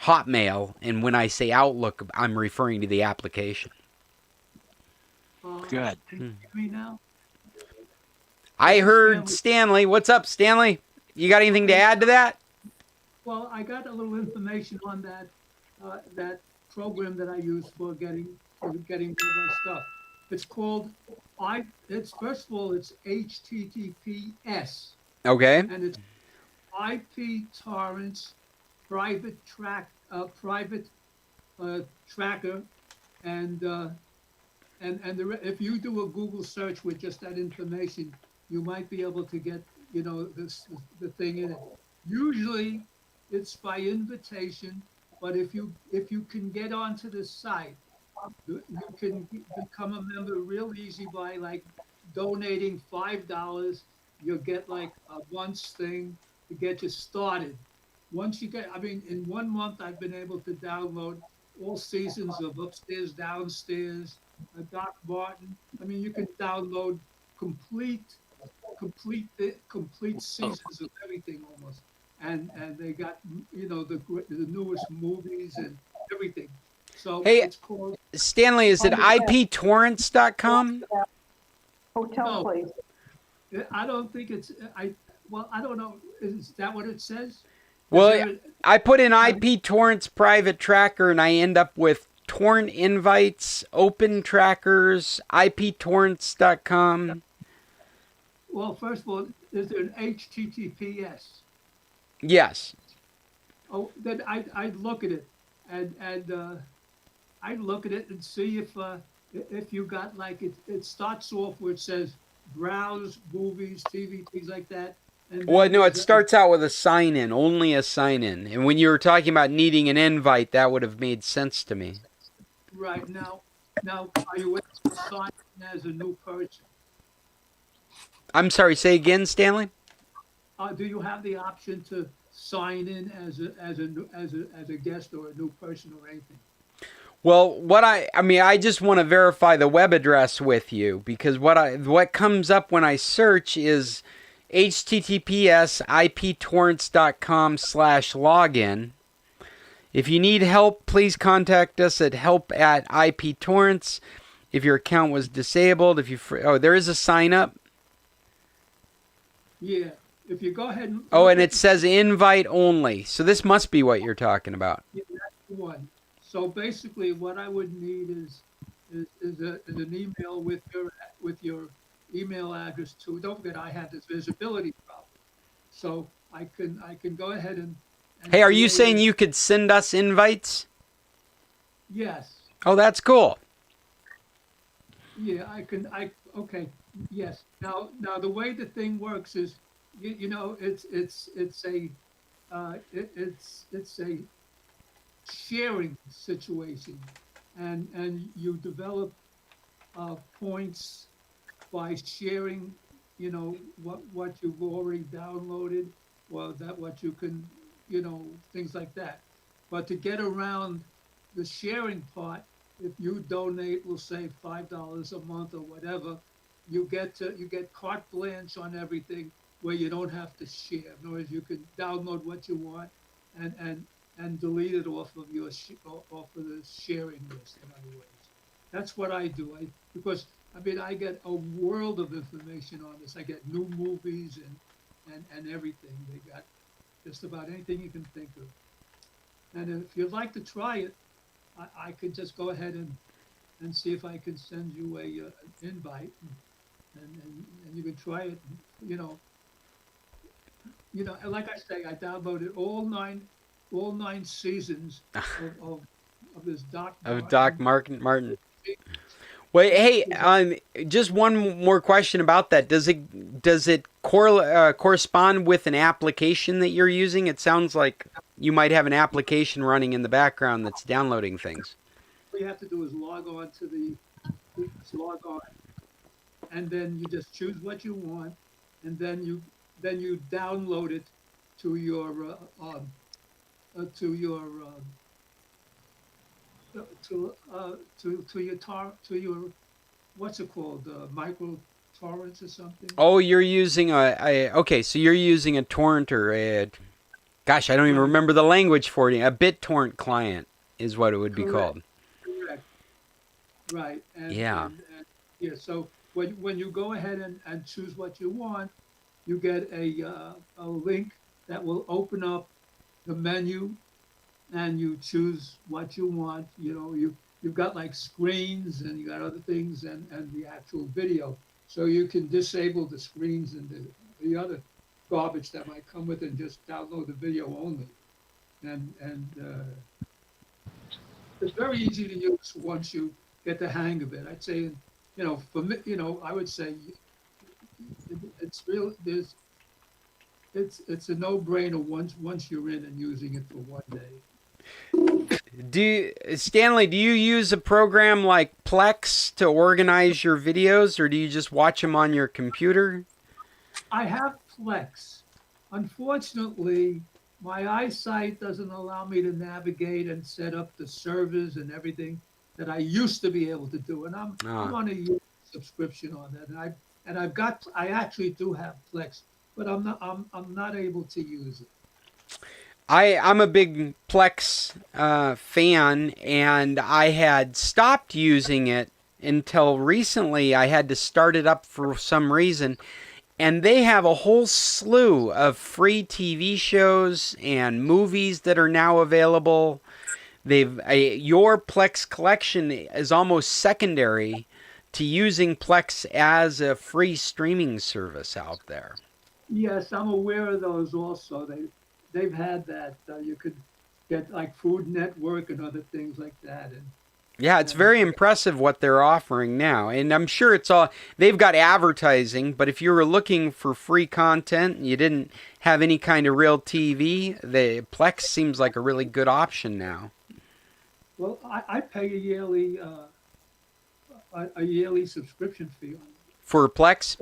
Speaker 1: Hotmail, and when I say Outlook, I'm referring to the application.
Speaker 6: Good.
Speaker 8: Can you hear me now?
Speaker 1: I heard Stanley. What's up, Stanley? You got anything to add to that?
Speaker 8: Well, I got a little information on that program that I use for getting all my stuff. It's called it's first of all, it's HTTPS.
Speaker 1: Okay.
Speaker 8: And it's IP torrents private tracker, and if you do a Google search with just that information, you might be able to get the thing in it. Usually it's by invitation, but if you can get onto the site, you can become a member real easy by like donating $5. You'll get like a once thing to get you started. Once you get, in 1 month, I've been able to download all seasons of Upstairs, Downstairs, Doc Martin. You can download complete seasons of everything almost. And they got, the newest movies and everything. So
Speaker 1: hey,
Speaker 8: it's called
Speaker 1: Stanley, is it iptorrents.com?
Speaker 12: Hotel place.
Speaker 8: I don't think it's, I don't know. Is that what it says?
Speaker 1: Well, I put in IP torrents private tracker and I end up with torrent invites, open trackers, iptorrents.com.
Speaker 8: Well, first of all, is there an HTTPS?
Speaker 1: Yes.
Speaker 8: then I'd look at it, and I'd look at it and see if you got like it starts off where it says browse movies, TV, things like that. And
Speaker 1: Well, no, it
Speaker 8: there's
Speaker 1: starts out with a sign-in, only a sign-in. And when you were talking about needing an invite, that would have made sense to me.
Speaker 8: right now. Now, are you able to sign in as a new person?
Speaker 1: I'm sorry, say again, Stanley?
Speaker 8: Do you have the option to sign in as a guest or a new person or anything?
Speaker 1: Well, I just want to verify the web address with you, because what comes up when I search is https iptorrents.com/login. If you need help, please contact us at help@iptorrents. If your account was disabled, there is a sign up.
Speaker 8: Yeah, if you go ahead and
Speaker 1: And it says invite only. So this must be what you're talking about.
Speaker 8: yeah, that's the one. So basically, what I would need is an email with your email address too. Don't forget, I had this visibility problem, so I can go ahead and
Speaker 1: Hey, are you
Speaker 8: create
Speaker 1: saying
Speaker 8: a-
Speaker 1: you could send us invites?
Speaker 8: Yes.
Speaker 1: Oh, that's cool.
Speaker 8: Yeah, okay, yes. Now the way the thing works is, it's a sharing situation, and you develop points by sharing, what you've already downloaded, or what you can, things like that. But to get around the sharing part, if you donate, we'll say $5 a month or whatever, you get carte blanche on everything, where you don't have to share. In other words, you can download what you want and delete it off of off of the sharing list. In other words, that's what I do. Because I get a world of information on this. I get new movies and everything. They got just about anything you can think of. And if you'd like to try it, I could just go ahead and see if I can send you an invite, and you can try it. And like I say, I downloaded all nine seasons of this
Speaker 1: Doc Martin. Wait, hey, just one more question about that. Does it correspond with an application that you're using? It sounds like you might have an application running in the background that's downloading things.
Speaker 8: All you have to do is log on, and then you just choose what you want, and then you download it to your what's it called, micro torrents or something.
Speaker 1: Oh, you're using okay, so you're using a torrent or gosh, I don't even remember the language for it. A BitTorrent client is what it would be called.
Speaker 8: Correct. Right. And,
Speaker 1: Yeah.
Speaker 8: And, yeah. So when you go ahead and choose what you want, you get a link that will open up the menu, and you choose what you want. You've got like screens, and you got other things, and the actual video. So you can disable the screens and the other garbage that might come with it, and just download the video only. And it's very easy to use once you get the hang of it. I'd say, for me, I would say it's real. It's a no-brainer once you're in and using it for one day.
Speaker 1: Stanley, do you use a program like Plex to organize your videos, or do you just watch them on your computer?
Speaker 8: I have Plex. Unfortunately, my eyesight doesn't allow me to navigate and set up the servers and everything that I used to be able to do. And I'm on a year subscription on that. And I actually do have Plex, but I'm not able to use it.
Speaker 1: I'm a big Plex fan, and I had stopped using it until recently. I had to start it up for some reason, and they have a whole slew of free TV shows and movies that are now available. Your Plex collection is almost secondary to using Plex as a free streaming service out there.
Speaker 8: Yes, I'm aware of those also. they've had that. You could get like Food Network and other things like that. And
Speaker 1: Yeah, it's very impressive what they're offering now. And I'm sure it's all, they've got advertising, but if you were looking for free content and you didn't have any kind of real TV, the Plex seems like a really good option now.
Speaker 8: well, I pay a yearly subscription fee on
Speaker 1: For Plex,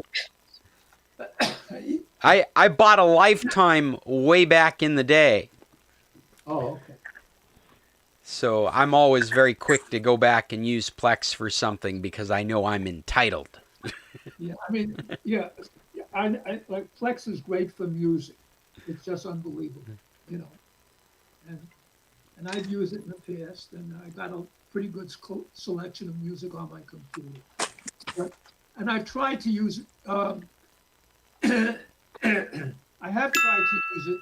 Speaker 8: it.
Speaker 1: I bought a lifetime way back in the day.
Speaker 8: Oh, okay.
Speaker 1: So I'm always very quick to go back and use Plex for something because I know I'm entitled.
Speaker 8: Yeah, I mean, yeah, I like Plex is great for music. It's just unbelievable, you know. And I've used it in the past, and I got a pretty good selection of music on my computer. And I tried to use it. I have tried to use it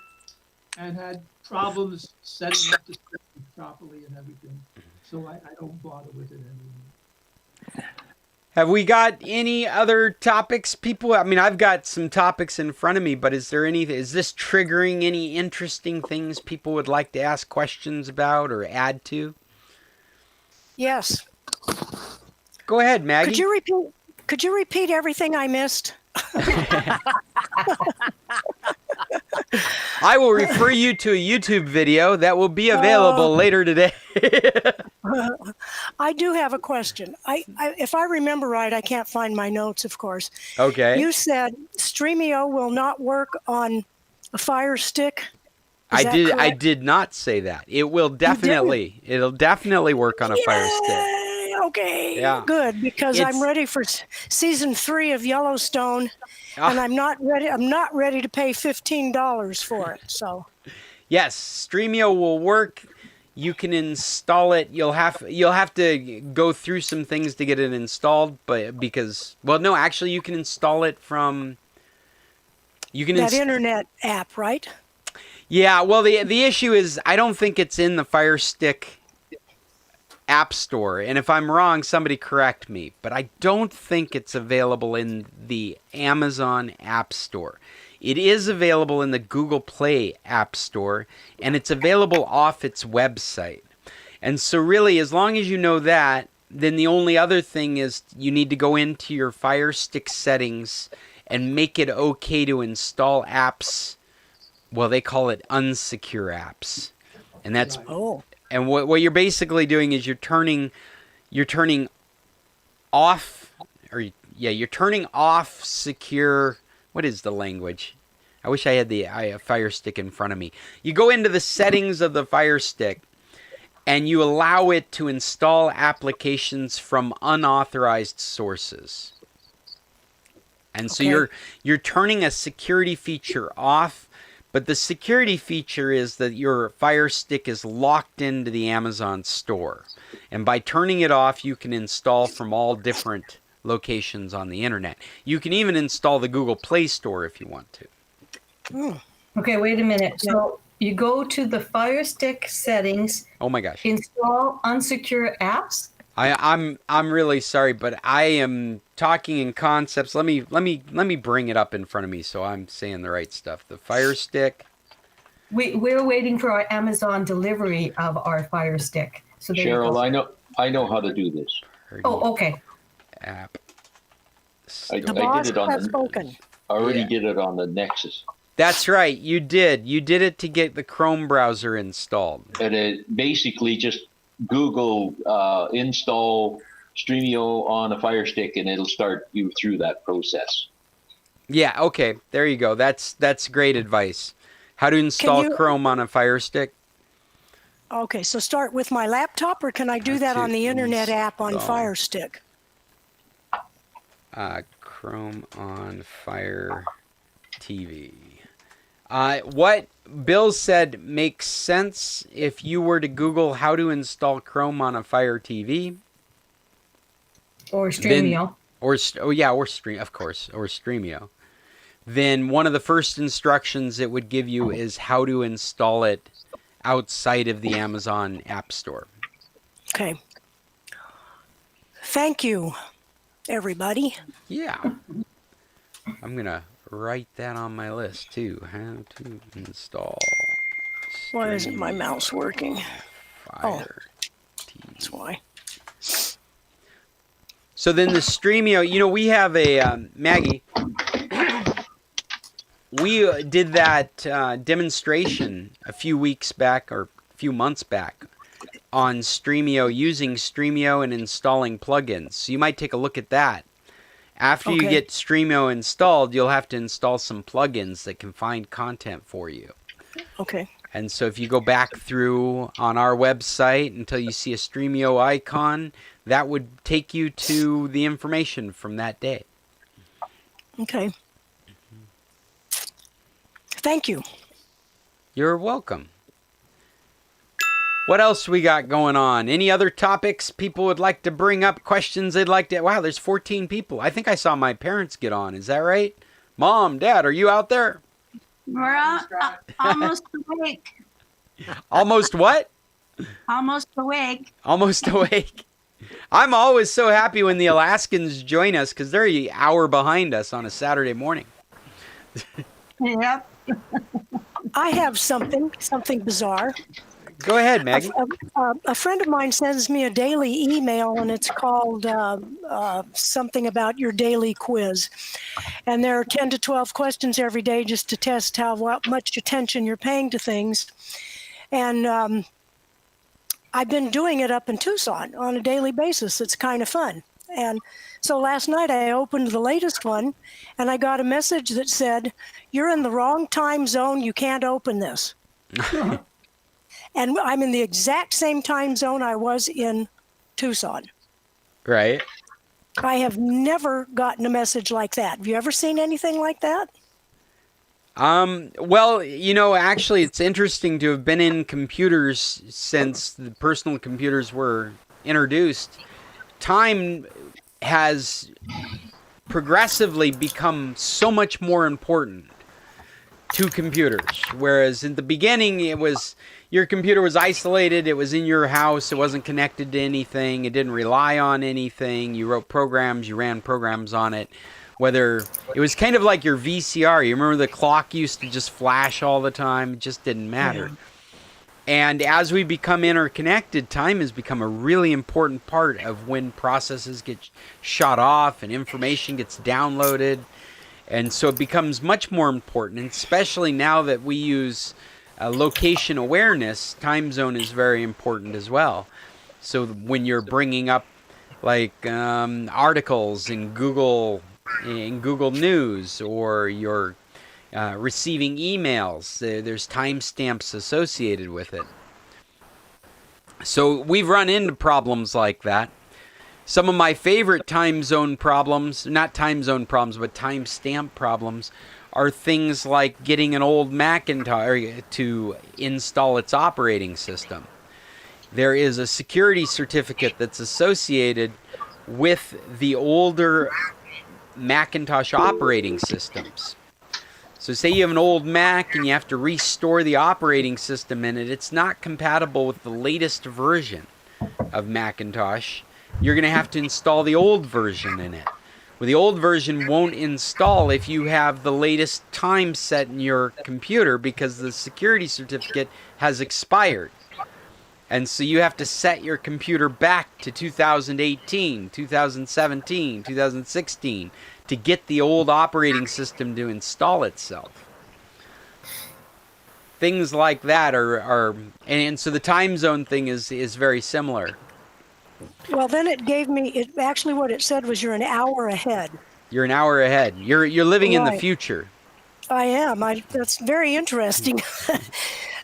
Speaker 8: and had problems setting up the system properly and everything. So I don't bother with it anymore.
Speaker 1: Have we got any other topics, people? I mean, I've got some topics in front of me, but is this triggering any interesting things people would like to ask questions about or add to?
Speaker 13: Yes.
Speaker 1: Go ahead, Maggie.
Speaker 13: Could you repeat everything I missed?
Speaker 1: I will refer you to a YouTube video that will be available later today.
Speaker 13: I do have a question. If I remember right, I can't find my notes, of course.
Speaker 1: Okay.
Speaker 13: You said Streamio will not work on a Fire Stick. Is that
Speaker 1: I
Speaker 13: correct?
Speaker 1: did not say that. It'll definitely work on a Fire Stick.
Speaker 13: Okay.
Speaker 1: Yeah.
Speaker 13: Good, because I'm ready for season 3 of Yellowstone, and I'm not ready. I'm not ready to pay $15 for it. So.
Speaker 1: Yes, Streamio will work. You can install it. You'll have to go through some things to get it installed, but actually you can install it from. You can
Speaker 13: that internet app, right?
Speaker 1: Yeah. Well, the issue is I don't think it's in the Fire Stick App Store, and if I'm wrong, somebody correct me, but I don't think it's available in the Amazon App Store. It is available in the Google Play App Store, and it's available off its website. And so really, as long as you know that, then the only other thing is you need to go into your Fire Stick settings and make it okay to install apps. Well, they call it unsecure apps. And that's And what you're basically doing is you're turning off secure. What is the language? I wish I had the Fire Stick in front of me. You go into the settings of the Fire Stick and you allow it to install applications from unauthorized sources. And so you're turning a security feature off. But the security feature is that your Fire Stick is locked into the Amazon store. And by turning it off, you can install from all different locations on the internet. You can even install the Google Play Store if you want to.
Speaker 3: Okay, wait a minute. So you go to the Fire Stick settings.
Speaker 1: Oh my gosh.
Speaker 3: Install unsecure apps.
Speaker 1: I'm really sorry, but I am talking in concepts. Let me bring it up in front of me so I'm saying the right stuff. The Fire Stick.
Speaker 3: We're waiting for our Amazon delivery of our Fire Stick. So
Speaker 9: Cheryl, I know how to do this.
Speaker 3: Oh, okay.
Speaker 1: App.
Speaker 9: I did it on
Speaker 13: spoken.
Speaker 9: I already did it on the Nexus.
Speaker 1: That's right. You did. You did it to get the Chrome browser installed.
Speaker 9: And it basically just Google install Streamio on a Fire Stick, and it'll start you through that process.
Speaker 1: Yeah, okay. There you go. That's great advice. How to install Chrome on a Fire Stick?
Speaker 13: Okay, so start with my laptop, or can I do that on the internet app on Fire Stick?
Speaker 1: Chrome on Fire TV. What Bill said makes sense if you were to Google how to install Chrome on a Fire TV.
Speaker 3: Or Streamio.
Speaker 1: Or Streamio. Then one of the first instructions it would give you is how to install it outside of the Amazon App Store.
Speaker 13: Okay. Thank you, everybody.
Speaker 1: Yeah. I'm going to write that on my list too. How to install
Speaker 13: Why isn't my mouse working?
Speaker 1: Fire
Speaker 13: That's why.
Speaker 1: So then the Streamio, we have a, Maggie, we did that demonstration a few weeks back or a few months back on Streamio, using Streamio and installing plugins. So you might take a look at that. After you get Streamio installed, you'll have to install some plugins that can find content for you.
Speaker 13: Okay.
Speaker 1: And so if you go back through on our website until you see a Streamio icon, that would take you to the information from that day.
Speaker 13: Okay. Thank you.
Speaker 1: You're welcome. What else we got going on? Any other topics people would like to bring up? Questions they'd like to... Wow, there's 14 people. I think I saw my parents get on. Is that right? Mom, Dad, are you out there?
Speaker 14: We're almost awake.
Speaker 1: Almost what?
Speaker 14: Almost awake.
Speaker 1: Almost awake. I'm always so happy when the Alaskans join us because they're an hour behind us on a Saturday morning.
Speaker 14: Yep.
Speaker 13: I have something bizarre.
Speaker 1: Go ahead, Maggie.
Speaker 13: A friend of mine sends me a daily email, and it's called something about your daily quiz. And there are 10 to 12 questions every day just to test how much attention you're paying to things. And I've been doing it up in Tucson on a daily basis. It's kind of fun. And so last night I opened the latest one, and I got a message that said, "You're in the wrong time zone. You can't open this." And I'm in the exact same time zone I was in Tucson.
Speaker 1: Right.
Speaker 13: I have never gotten a message like that. Have you ever seen anything like that?
Speaker 1: Well, actually, it's interesting to have been in computers since the personal computers were introduced. Time has progressively become so much more important to computers. Whereas in the beginning, your computer was isolated. It was in your house. It wasn't connected to anything. It didn't rely on anything. You wrote programs. You ran programs on it. Whether it was kind of like your VCR. You remember the clock used to just flash all the time. It just didn't matter. Yeah. And as we become interconnected, time has become a really important part of when processes get shut off and information gets downloaded. And so it becomes much more important, and especially now that we use location awareness, time zone is very important as well. So when you're bringing up like articles in Google News, or you're receiving emails, there's timestamps associated with it. So we've run into problems like that. Some of my favorite time zone problems, not time zone problems, but timestamp problems, are things like getting an old Macintosh to install its operating system. There is a security certificate that's associated with the older Macintosh operating systems. So say you have an old Mac and you have to restore the operating system in it. It's not compatible with the latest version of Macintosh. You're going to have to install the old version in it. Well, the old version won't install if you have the latest time set in your computer because the security certificate has expired. And so you have to set your computer back to 2018, 2017, 2016 to get the old operating system to install itself. Things like that are and so the time zone thing is very similar.
Speaker 13: Well, then it gave me, actually what it said was you're an hour ahead.
Speaker 1: You're an hour ahead. You're living in the future.
Speaker 13: I am. That's very interesting.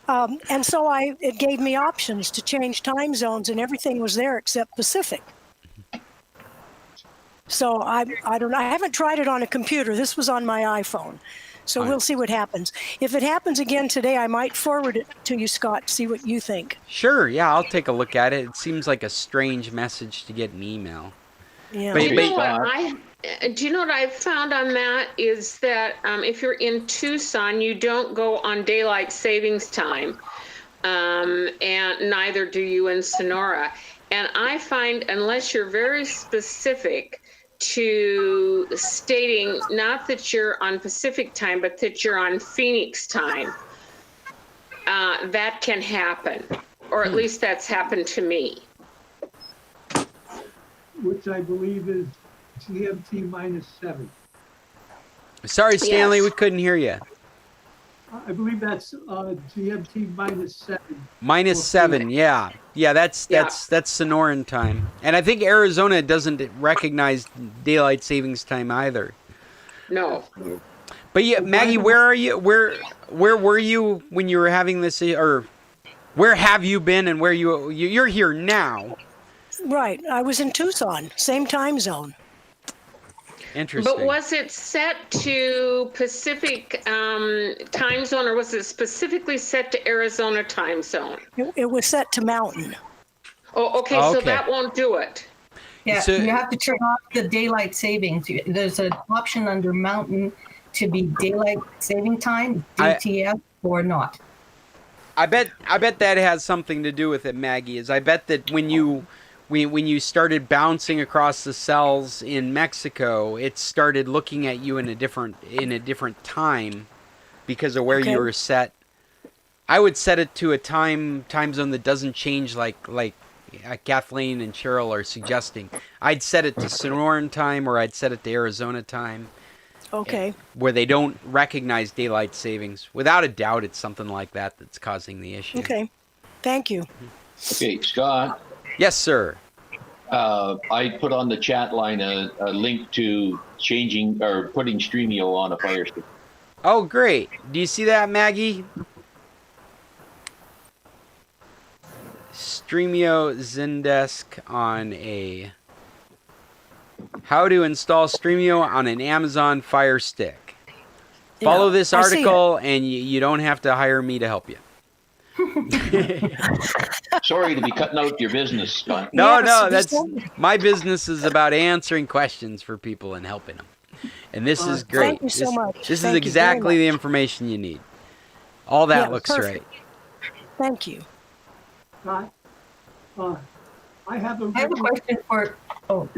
Speaker 13: And so it gave me options to change time zones, and everything was there except Pacific. So I haven't tried it on a computer. This was on my iPhone. So we'll see what happens. If it happens again today, I might forward it to you, Scott, see what you think.
Speaker 1: Sure, yeah, I'll take a look at it. It seems like a strange message to get an email.
Speaker 13: Yeah.
Speaker 2: Do you know what I've found on that is that if you're in Tucson, you don't go on daylight savings time, and neither do you in Sonora. And I find unless you're very specific to stating not that you're on Pacific time, but that you're on Phoenix time, that can happen, or at least that's happened to me.
Speaker 8: which I believe is GMT -7.
Speaker 1: Sorry, Stanley,
Speaker 2: Yes.
Speaker 1: we couldn't hear you.
Speaker 8: I believe that's GMT -7.
Speaker 1: -7, yeah. Yeah, that's Sonoran time. And I think Arizona doesn't recognize daylight savings time either.
Speaker 2: No.
Speaker 1: But yeah, Maggie, where are you? Where were you when you were having this, or where have you been, and where you're here now?
Speaker 13: Right. I was in Tucson, same time zone.
Speaker 1: Interesting.
Speaker 2: But was it set to Pacific time zone, or was it specifically set to Arizona time zone?
Speaker 13: It was set to mountain.
Speaker 2: Oh, okay, so that won't do it.
Speaker 3: Yeah,
Speaker 1: So-
Speaker 3: you have to turn off the daylight savings. There's an option under mountain to be daylight saving time, DTS, or not.
Speaker 1: I bet that has something to do with it, Maggie. I bet that when you started bouncing across the cells in Mexico, it started looking at you in a different time because of where you were set. I would set it to a time zone that doesn't change like Kathleen and Cheryl are suggesting. I'd set it to Sonoran time, or I'd set it to Arizona time.
Speaker 13: Okay.
Speaker 1: Where they don't recognize daylight savings. Without a doubt, it's something like that that's causing the issue.
Speaker 13: Okay. Thank you.
Speaker 9: Okay, Scott.
Speaker 1: Yes, sir.
Speaker 9: I put on the chat line a link to changing or putting Streamio on a Fire Stick.
Speaker 1: Oh, great. Do you see that, Maggie? Streamio Zendesk on a... How to install Streamio on an Amazon Fire Stick. Follow
Speaker 13: Yeah,
Speaker 1: this
Speaker 13: I see
Speaker 1: article, and you don't have to hire me to help you.
Speaker 9: Sorry to be cutting out your business, Scott.
Speaker 1: No,
Speaker 13: Yes,
Speaker 1: that's my business is about answering questions for people and helping them. And this is great.
Speaker 13: Thank you so much.
Speaker 1: This
Speaker 13: Thank
Speaker 1: is
Speaker 13: you very
Speaker 1: exactly the
Speaker 13: much.
Speaker 1: information you need. All that
Speaker 13: Yeah,
Speaker 1: looks
Speaker 13: perfect.
Speaker 1: right.
Speaker 13: Thank you.
Speaker 8: Scott, I have a
Speaker 3: question for. Oh,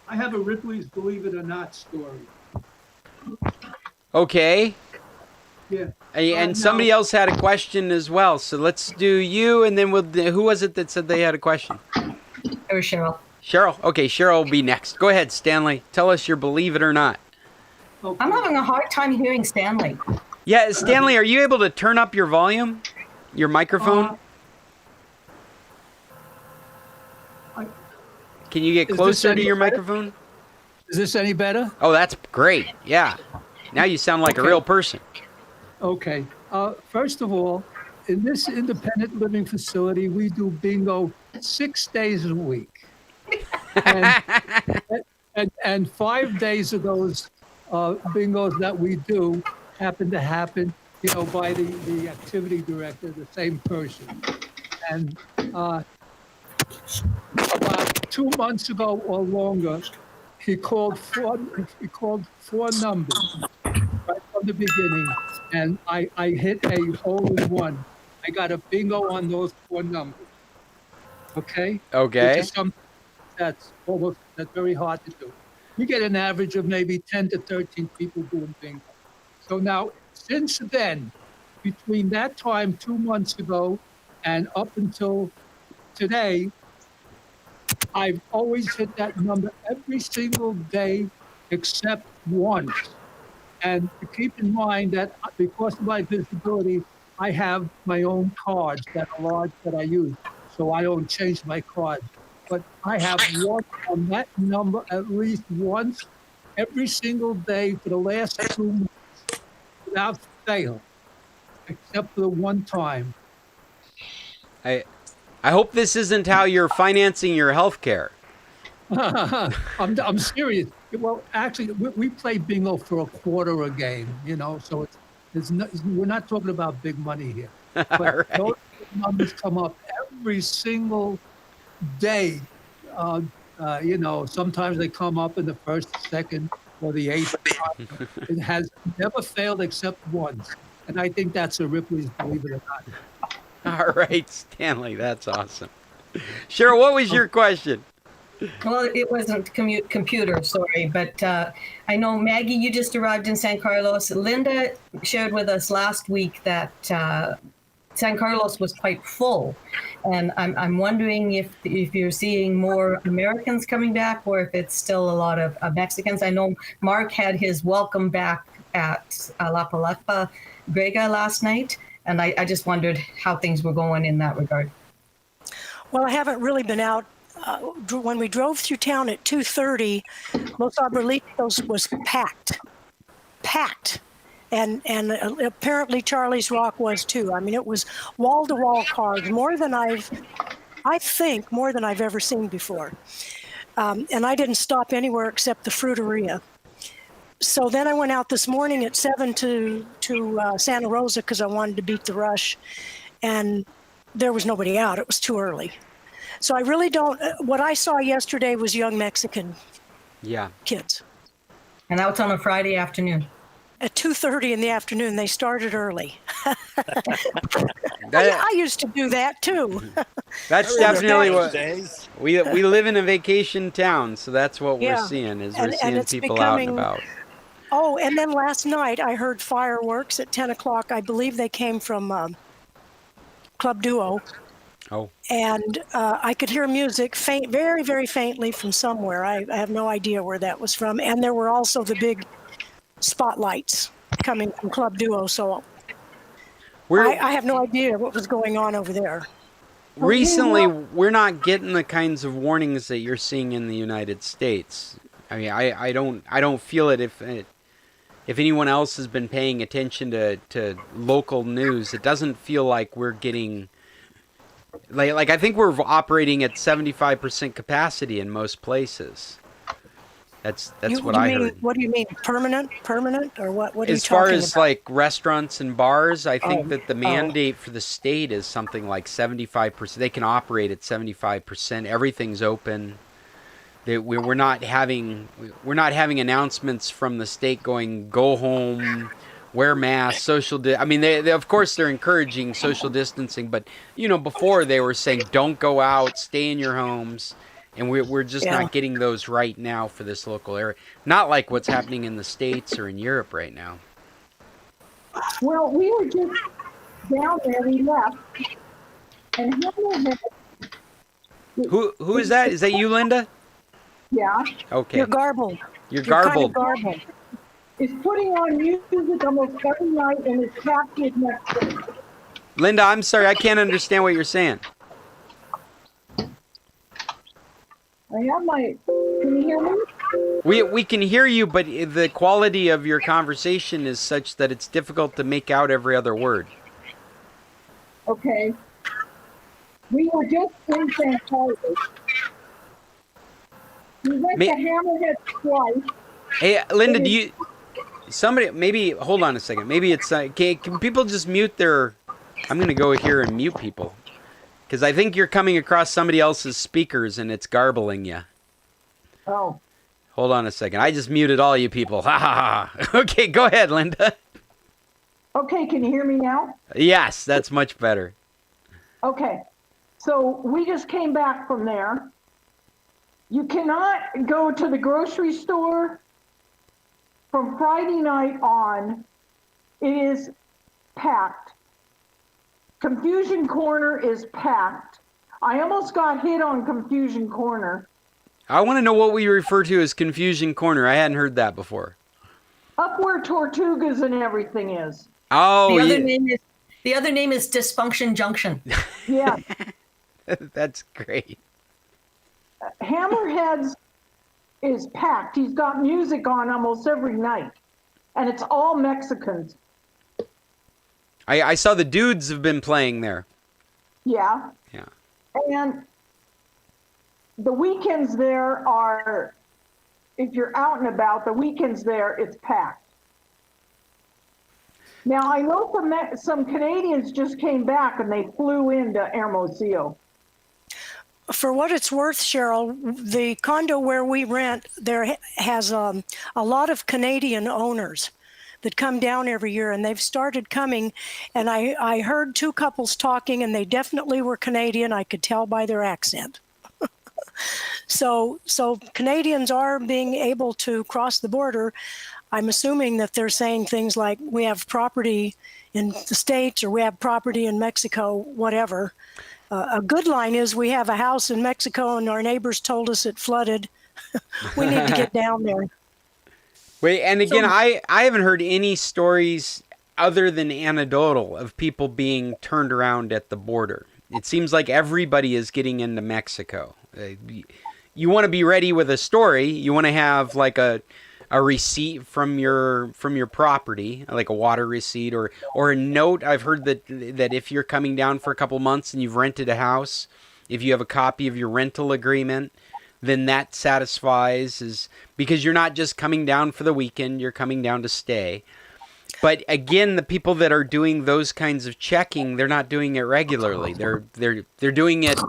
Speaker 8: I have a Ripley's Believe It or Not story.
Speaker 1: Okay.
Speaker 8: Yeah.
Speaker 1: And somebody else had a question as well. So let's do you, and then who was it that said they had a question?
Speaker 3: it was Cheryl.
Speaker 1: Cheryl. Okay, Cheryl will be next. Go ahead, Stanley. Tell us your Believe It or Not.
Speaker 8: Okay.
Speaker 3: I'm having a hard time hearing Stanley.
Speaker 1: Yeah, Stanley, are you able to turn up your volume? Your microphone? Can you get
Speaker 7: Is this
Speaker 1: closer to
Speaker 7: any
Speaker 1: your
Speaker 7: better?
Speaker 1: microphone?
Speaker 7: Is this any better?
Speaker 1: Oh, that's great. Yeah. Now you sound like a real person.
Speaker 8: Okay. First of all, in this independent living facility, we do bingo 6 days a week. And 5 days of those bingos that we do happen to happen, by the activity director, the same person. And about 2 months ago or longer, he called four numbers right from the beginning, and I hit a hole in one. I got a bingo on those 4 numbers. Okay?
Speaker 1: Okay.
Speaker 8: Which is something that's very hard to do. We get an average of maybe 10 to 13 people doing bingo. So now, since then, between that time 2 months ago and up until today, I've always hit that number every single day except once. And to keep in mind that because of my disability, I have my own cards that are large that I use. So I don't change my cards. But I have one on that number at least once every single day for the last 2 months without fail, except for the one time.
Speaker 1: I hope this isn't how you're financing your health care.
Speaker 8: I'm serious. Well, actually, we play bingo for a quarter a game, so we're not talking about big money here. But
Speaker 1: Right.
Speaker 8: those numbers come up every single day. Sometimes they come up in the first, second, or the 8th time. It has never failed except once. And I think that's a Ripley's Believe It or Not.
Speaker 1: All right, Stanley, that's awesome. Cheryl, what was your question?
Speaker 3: Well, it wasn't computer, sorry, but I know, Maggie, you just arrived in San Carlos. Linda shared with us last week that San Carlos was quite full, and I'm wondering if you're seeing more Americans coming back, or if it's still a lot of Mexicans. I know Mark had his welcome back at La Palapa Grega last night, and I just wondered how things were going in that regard.
Speaker 13: Well, I haven't really been out. When we drove through town at 2:30, Los Abuelitos was packed. And apparently Charlie's Rock was too. I mean, it was wall-to-wall cars, more than I've ever seen before. And I didn't stop anywhere except the Fruiteria. So then I went out this morning at 7 to Santa Rosa because I wanted to beat the rush, and there was nobody out. It was too early. So I really don't. What I saw yesterday was young Mexican kids.
Speaker 3: And that was on a Friday afternoon.
Speaker 13: At 2:30 in the afternoon. They started early. I used to do that too.
Speaker 1: That's definitely what we live in a vacation town, so that's what we're seeing we're seeing people out and about.
Speaker 13: Oh, and then last night I heard fireworks at 10 o'clock. I believe they came from Club Duo.
Speaker 1: Oh.
Speaker 13: And I could hear music faint, very, very faintly from somewhere. I have no idea where that was from. And there were also the big spotlights coming from Club Duo. So I have no idea what was going on over there.
Speaker 1: Recently, we're not getting the kinds of warnings that you're seeing in the United States. I mean, I don't feel it. If anyone else has been paying attention to local news, it doesn't feel like we're getting like I think we're operating at 75% capacity in most places. That's what I heard.
Speaker 13: What do you mean, permanent, or what? What are
Speaker 1: as
Speaker 13: you
Speaker 1: far
Speaker 13: talking
Speaker 1: as
Speaker 13: about?
Speaker 1: like restaurants and bars, I think that the mandate for the state is something like 75%. They can operate at 75%. Everything's open. We're not having announcements from the state going go home, wear masks, I mean, they of course they're encouraging social distancing, but before they were saying don't go out, stay in your homes. And we're just not getting those right now for this local area. Not like what's happening in the States or in Europe right now.
Speaker 12: Well, we were just down there. We left. And
Speaker 1: Who is that? Is that you, Linda?
Speaker 12: Yeah.
Speaker 1: Okay.
Speaker 13: You're garbled.
Speaker 1: You're garbled.
Speaker 13: Kind of garbled.
Speaker 12: It's putting on music almost every night, and it's packed with Mexico.
Speaker 1: Linda, I'm sorry. I can't understand what you're saying.
Speaker 12: I have my. Can you hear me?
Speaker 1: We can hear you, but the quality of your conversation is such that it's difficult to make out every other word.
Speaker 12: Okay. We were just in San Carlos. We went to Hammerhead twice.
Speaker 1: Hey, Linda, maybe hold on a second. Maybe it's can people just mute their? I'm gonna go here and mute people. Because I think you're coming across somebody else's speakers and it's garbling you.
Speaker 12: Oh.
Speaker 1: Hold on a second. I just muted all you people. Ha ha ha. Okay, go ahead, Linda.
Speaker 12: Okay, can you hear me now?
Speaker 1: Yes, that's much better.
Speaker 12: Okay. So we just came back from there. You cannot go to the grocery store from Friday night on. It is packed. Confusion Corner is packed. I almost got hit on Confusion Corner.
Speaker 1: I want to know what we refer to as Confusion Corner. I hadn't heard that before.
Speaker 12: Up where Tortugas and everything is.
Speaker 1: Oh,
Speaker 3: the other name is Dysfunction Junction.
Speaker 12: Yeah.
Speaker 1: That's great.
Speaker 12: Hammerheads is packed. He's got music on almost every night. And it's all Mexicans.
Speaker 1: I saw the Dudes have been playing there.
Speaker 12: Yeah.
Speaker 1: Yeah.
Speaker 12: And the weekends there are, if you're out and about, the weekends there, it's packed. Now, I know some Canadians just came back and they flew into Hermosillo.
Speaker 13: For what it's worth, Cheryl, the condo where we rent, there has a lot of Canadian owners that come down every year, and they've started coming. And I heard two couples talking, and they definitely were Canadian. I could tell by their accent. So Canadians are being able to cross the border. I'm assuming that they're saying things like we have property in the States or we have property in Mexico, whatever. A good line is we have a house in Mexico and our neighbors told us it flooded. We need to get down there.
Speaker 1: Wait, and again, I haven't heard any stories other than anecdotal of people being turned around at the border. It seems like everybody is getting into Mexico. You want to be ready with a story. You want to have like a receipt from your property, like a water receipt or a note. I've heard that if you're coming down for a couple months and you've rented a house, if you have a copy of your rental agreement, then that satisfies, because you're not just coming down for the weekend, you're coming down to stay. But again, the people that are doing those kinds of checking, they're not doing it regularly. They're doing it.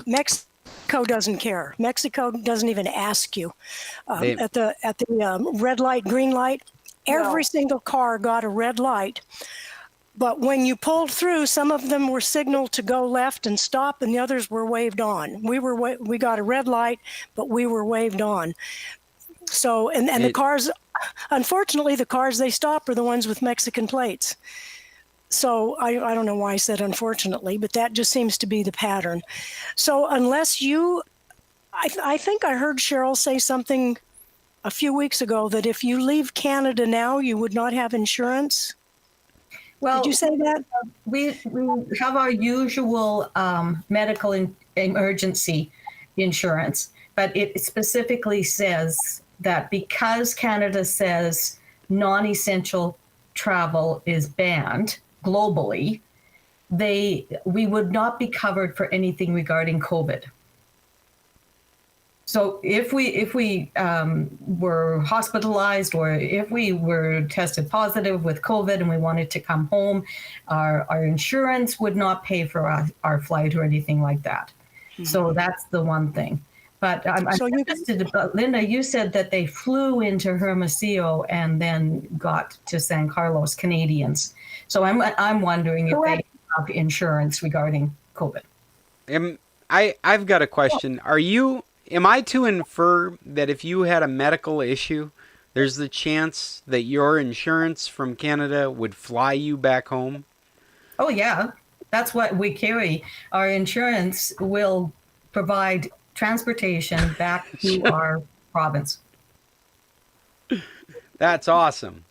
Speaker 13: Mexico doesn't care. Mexico doesn't even ask you. At the red light, green light, every single car got a red light. But when you pulled through, some of them were signaled to go left and stop, and the others were waved on. We got a red light, but we were waved on. So, and the cars, unfortunately, the cars they stop are the ones with Mexican plates. So I don't know why I said unfortunately, but that just seems to be the pattern. So unless I think I heard Cheryl say something a few weeks ago that if you leave Canada now, you would not have insurance.
Speaker 3: Well,
Speaker 13: did you say that?
Speaker 3: We have our usual medical emergency insurance, but it specifically says that because Canada says non-essential travel is banned globally, we would not be covered for anything regarding COVID. So if we were hospitalized or if we were tested positive with COVID and we wanted to come home, our insurance would not pay for our flight or anything like that. Mm-hmm. So that's the one thing. But I'm interested about, Linda, you said that they flew into Hermosillo and then got to San Carlos, Canadians. So I'm wondering if they have insurance regarding COVID.
Speaker 1: I've got a question. Am I to infer that if you had a medical issue, there's the chance that your insurance from Canada would fly you back home?
Speaker 3: Oh, yeah. That's what we carry. Our insurance will provide transportation back to our province.
Speaker 1: That's awesome.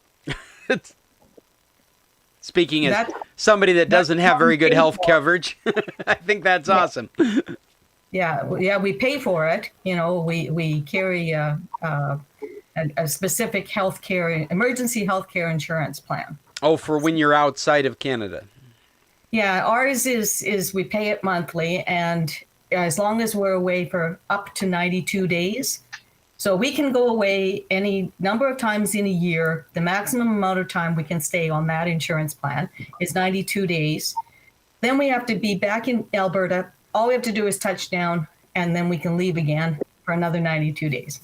Speaker 1: Speaking as somebody that doesn't have very good health coverage, I think that's awesome.
Speaker 3: Yeah, we pay for it. You know, we carry a specific emergency healthcare insurance plan.
Speaker 1: Oh, for when you're outside of Canada.
Speaker 3: Yeah, ours is we pay it monthly, and as long as we're away for up to 92 days. So we can go away any number of times in a year. The maximum amount of time we can stay on that insurance plan is 92 days. Then we have to be back in Alberta. All we have to do is touch down, and then we can leave again for another 92 days.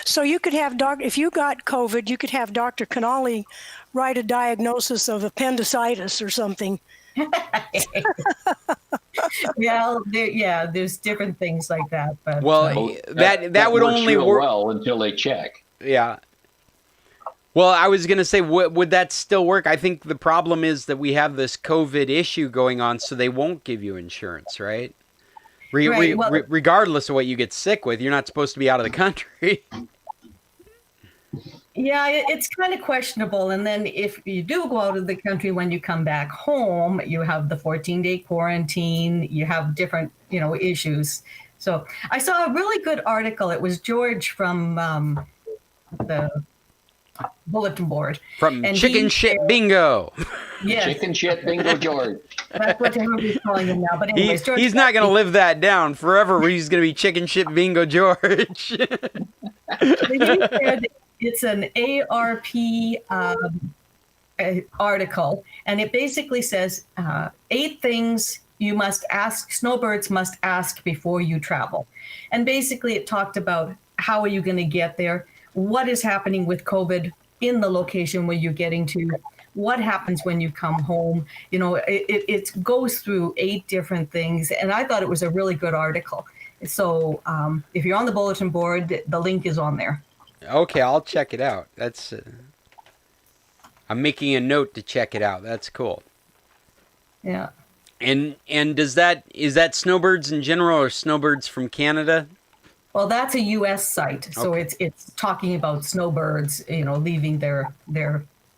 Speaker 13: So you could have, if you got COVID, you could have Dr. Connolly write a diagnosis of appendicitis or something.
Speaker 3: Well, there's different things like that. But
Speaker 1: that would only work
Speaker 9: well until they check.
Speaker 1: Yeah. Well, I was going to say, would that still work? I think the problem is that we have this COVID issue going on, so they won't give you insurance, right? Regardless of what you get sick with, you're not supposed to be out of the country.
Speaker 3: Yeah, it's kind of questionable. And then if you do go out of the country, when you come back home, you have the 14-day quarantine, you have different, issues. So I saw a really good article. It was George from the bulletin board.
Speaker 1: From Chicken Shit Bingo.
Speaker 3: Yes.
Speaker 9: Chicken Shit Bingo George.
Speaker 3: That's what everybody's calling him now. But anyways,
Speaker 1: he's not going to live that down forever. He's going to be Chicken Shit Bingo George.
Speaker 3: It's an ARP article, and it basically says 8 things you must ask, snowbirds must ask before you travel. And basically it talked about how are you going to get there, what is happening with COVID in the location where you're getting to, what happens when you come home. It goes through 8 different things, and I thought it was a really good article. So if you're on the bulletin board, the link is on there.
Speaker 1: Okay, I'll check it out. That's. I'm making a note to check it out. That's cool.
Speaker 3: Yeah.
Speaker 1: And is that snowbirds in general or snowbirds from Canada?
Speaker 3: Well, that's a U.S. site, so
Speaker 1: Okay.
Speaker 3: it's talking about snowbirds, leaving their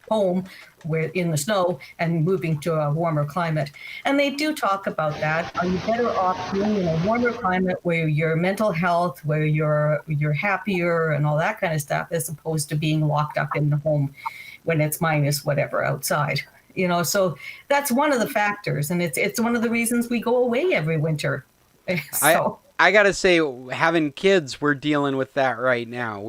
Speaker 3: home where in the snow and moving to a warmer climate. And they do talk about that. Are you better off being in a warmer climate where your mental health, where you're happier and all that kind of stuff, as opposed to being locked up in the home when it's minus whatever outside? So that's one of the factors, and it's one of the reasons we go away every winter. So.
Speaker 1: I gotta say, having kids, we're dealing with that right now.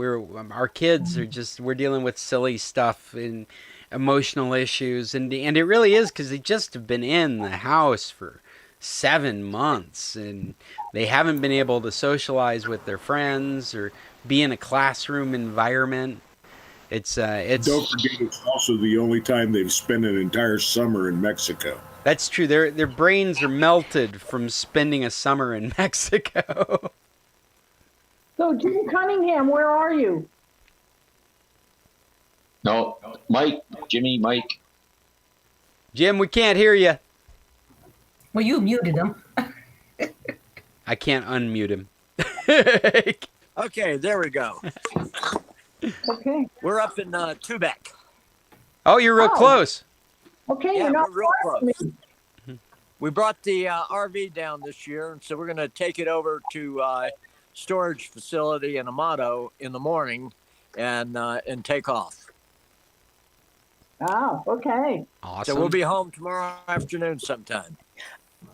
Speaker 1: Our kids are we're dealing with silly stuff and emotional issues, and it really is because they just have been in the house for 7 months, and they haven't been able to socialize with their friends or be in a classroom environment. It's
Speaker 4: Don't forget, it's also the only time they've spent an entire summer in Mexico.
Speaker 1: That's true. Their brains are melted from spending a summer in Mexico.
Speaker 12: So Jim Cunningham, where are you?
Speaker 9: No, Jimmy, Mike.
Speaker 1: Jim, we can't hear you.
Speaker 3: Well, you muted him.
Speaker 1: I can't unmute him.
Speaker 6: Okay, there we go.
Speaker 12: Okay.
Speaker 6: We're up in Tubec.
Speaker 1: Oh, you're real close.
Speaker 12: Okay,
Speaker 6: Yeah,
Speaker 12: you're not
Speaker 6: we're real
Speaker 12: far from
Speaker 6: close.
Speaker 12: me.
Speaker 6: We brought the RV down this year, and so we're going to take it over to storage facility in Amato in the morning and take off.
Speaker 12: Oh, okay.
Speaker 1: Awesome.
Speaker 6: So we'll be home tomorrow afternoon sometime.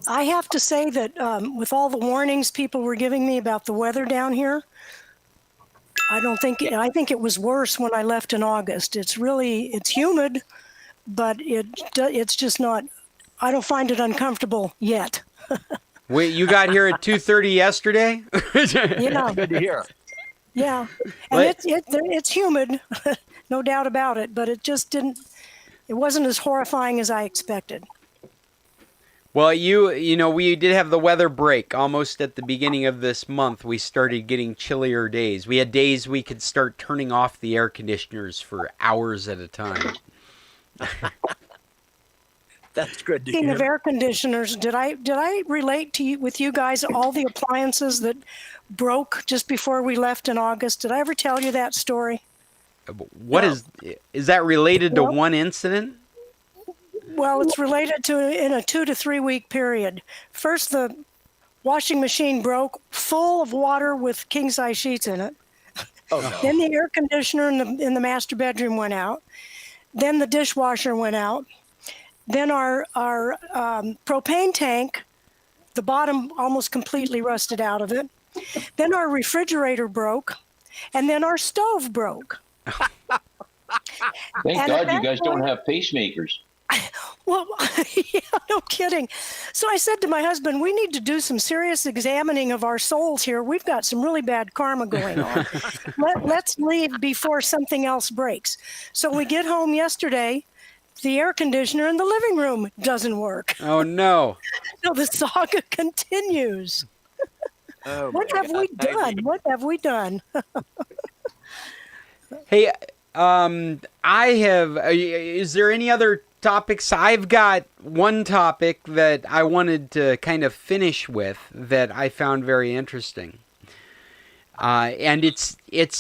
Speaker 13: I have to say that with all the warnings people were giving me about the weather down here, I think it was worse when I left in August. It's humid, but it's just not, I don't find it uncomfortable yet.
Speaker 1: Wait, you got here at 2:30 yesterday?
Speaker 13: Yeah.
Speaker 6: Good to hear.
Speaker 13: Yeah. And it's humid, no doubt about it, but it wasn't as horrifying as I expected.
Speaker 1: Well, we did have the weather break almost at the beginning of this month. We started getting chillier days. We had days we could start turning off the air conditioners for hours at a time.
Speaker 6: That's good to
Speaker 13: Speaking
Speaker 6: hear.
Speaker 13: of air conditioners, did I relate with you guys all the appliances that broke just before we left in August? Did I ever tell you that story?
Speaker 1: What is that related to one incident?
Speaker 13: Well, it's related to in a 2 to 3 week period. First, the washing machine broke, full of water with king size sheets in it.
Speaker 6: Oh, no.
Speaker 13: Then the air conditioner in the master bedroom went out. Then the dishwasher went out. Then our propane tank, the bottom almost completely rusted out of it. Then our refrigerator broke, and then our stove broke.
Speaker 9: Thank
Speaker 13: And
Speaker 9: God
Speaker 13: at
Speaker 9: you guys
Speaker 13: that
Speaker 9: don't
Speaker 13: point-
Speaker 9: have pacemakers.
Speaker 13: Well, yeah, no kidding. So I said to my husband, we need to do some serious examining of our souls here. We've got some really bad karma going on. Let's leave before something else breaks. So we get home yesterday. The air conditioner in the living room doesn't work.
Speaker 1: Oh, no.
Speaker 13: So the saga continues.
Speaker 6: Oh,
Speaker 13: What
Speaker 6: my
Speaker 13: have we
Speaker 6: God,
Speaker 13: done?
Speaker 6: Maggie.
Speaker 13: What have we done?
Speaker 1: Hey, is there any other topics? I've got one topic that I wanted to kind of finish with that I found very interesting. And it's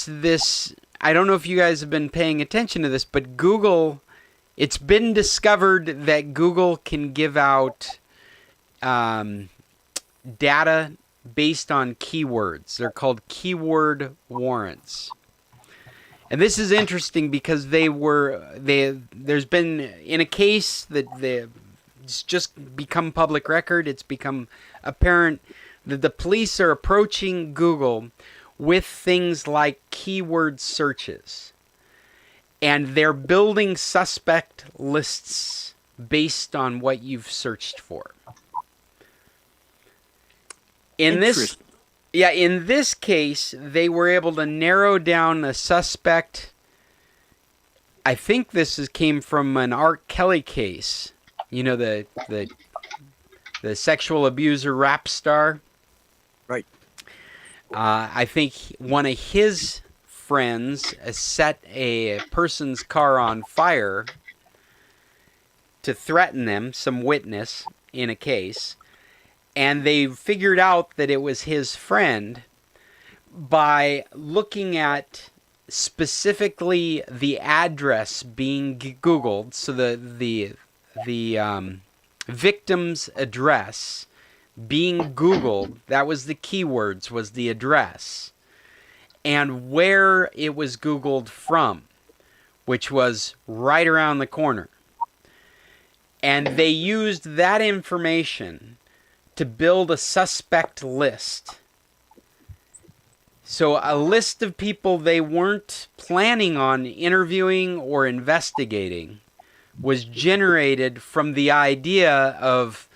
Speaker 1: this, I don't know if you guys have been paying attention to this, but Google, it's been discovered that Google can give out data based on keywords. They're called keyword warrants. And this is interesting because there's been, in a case that it's just become public record, it's become apparent that the police are approaching Google with things like keyword searches. And they're building suspect lists based on what you've searched for. In this case, they were able to narrow down a suspect. I think this came from an R. Kelly case. You know, the sexual abuser rap star.
Speaker 6: Right.
Speaker 1: I think one of his friends set a person's car on fire to threaten them, some witness in a case, and they figured out that it was his friend by looking at specifically the address being Googled. So the victim's address being Googled, that was the keywords, was the address, and where it was Googled from, which was right around the corner. And they used that information to build a suspect list. So a list of people they weren't planning on interviewing or investigating was generated from the idea of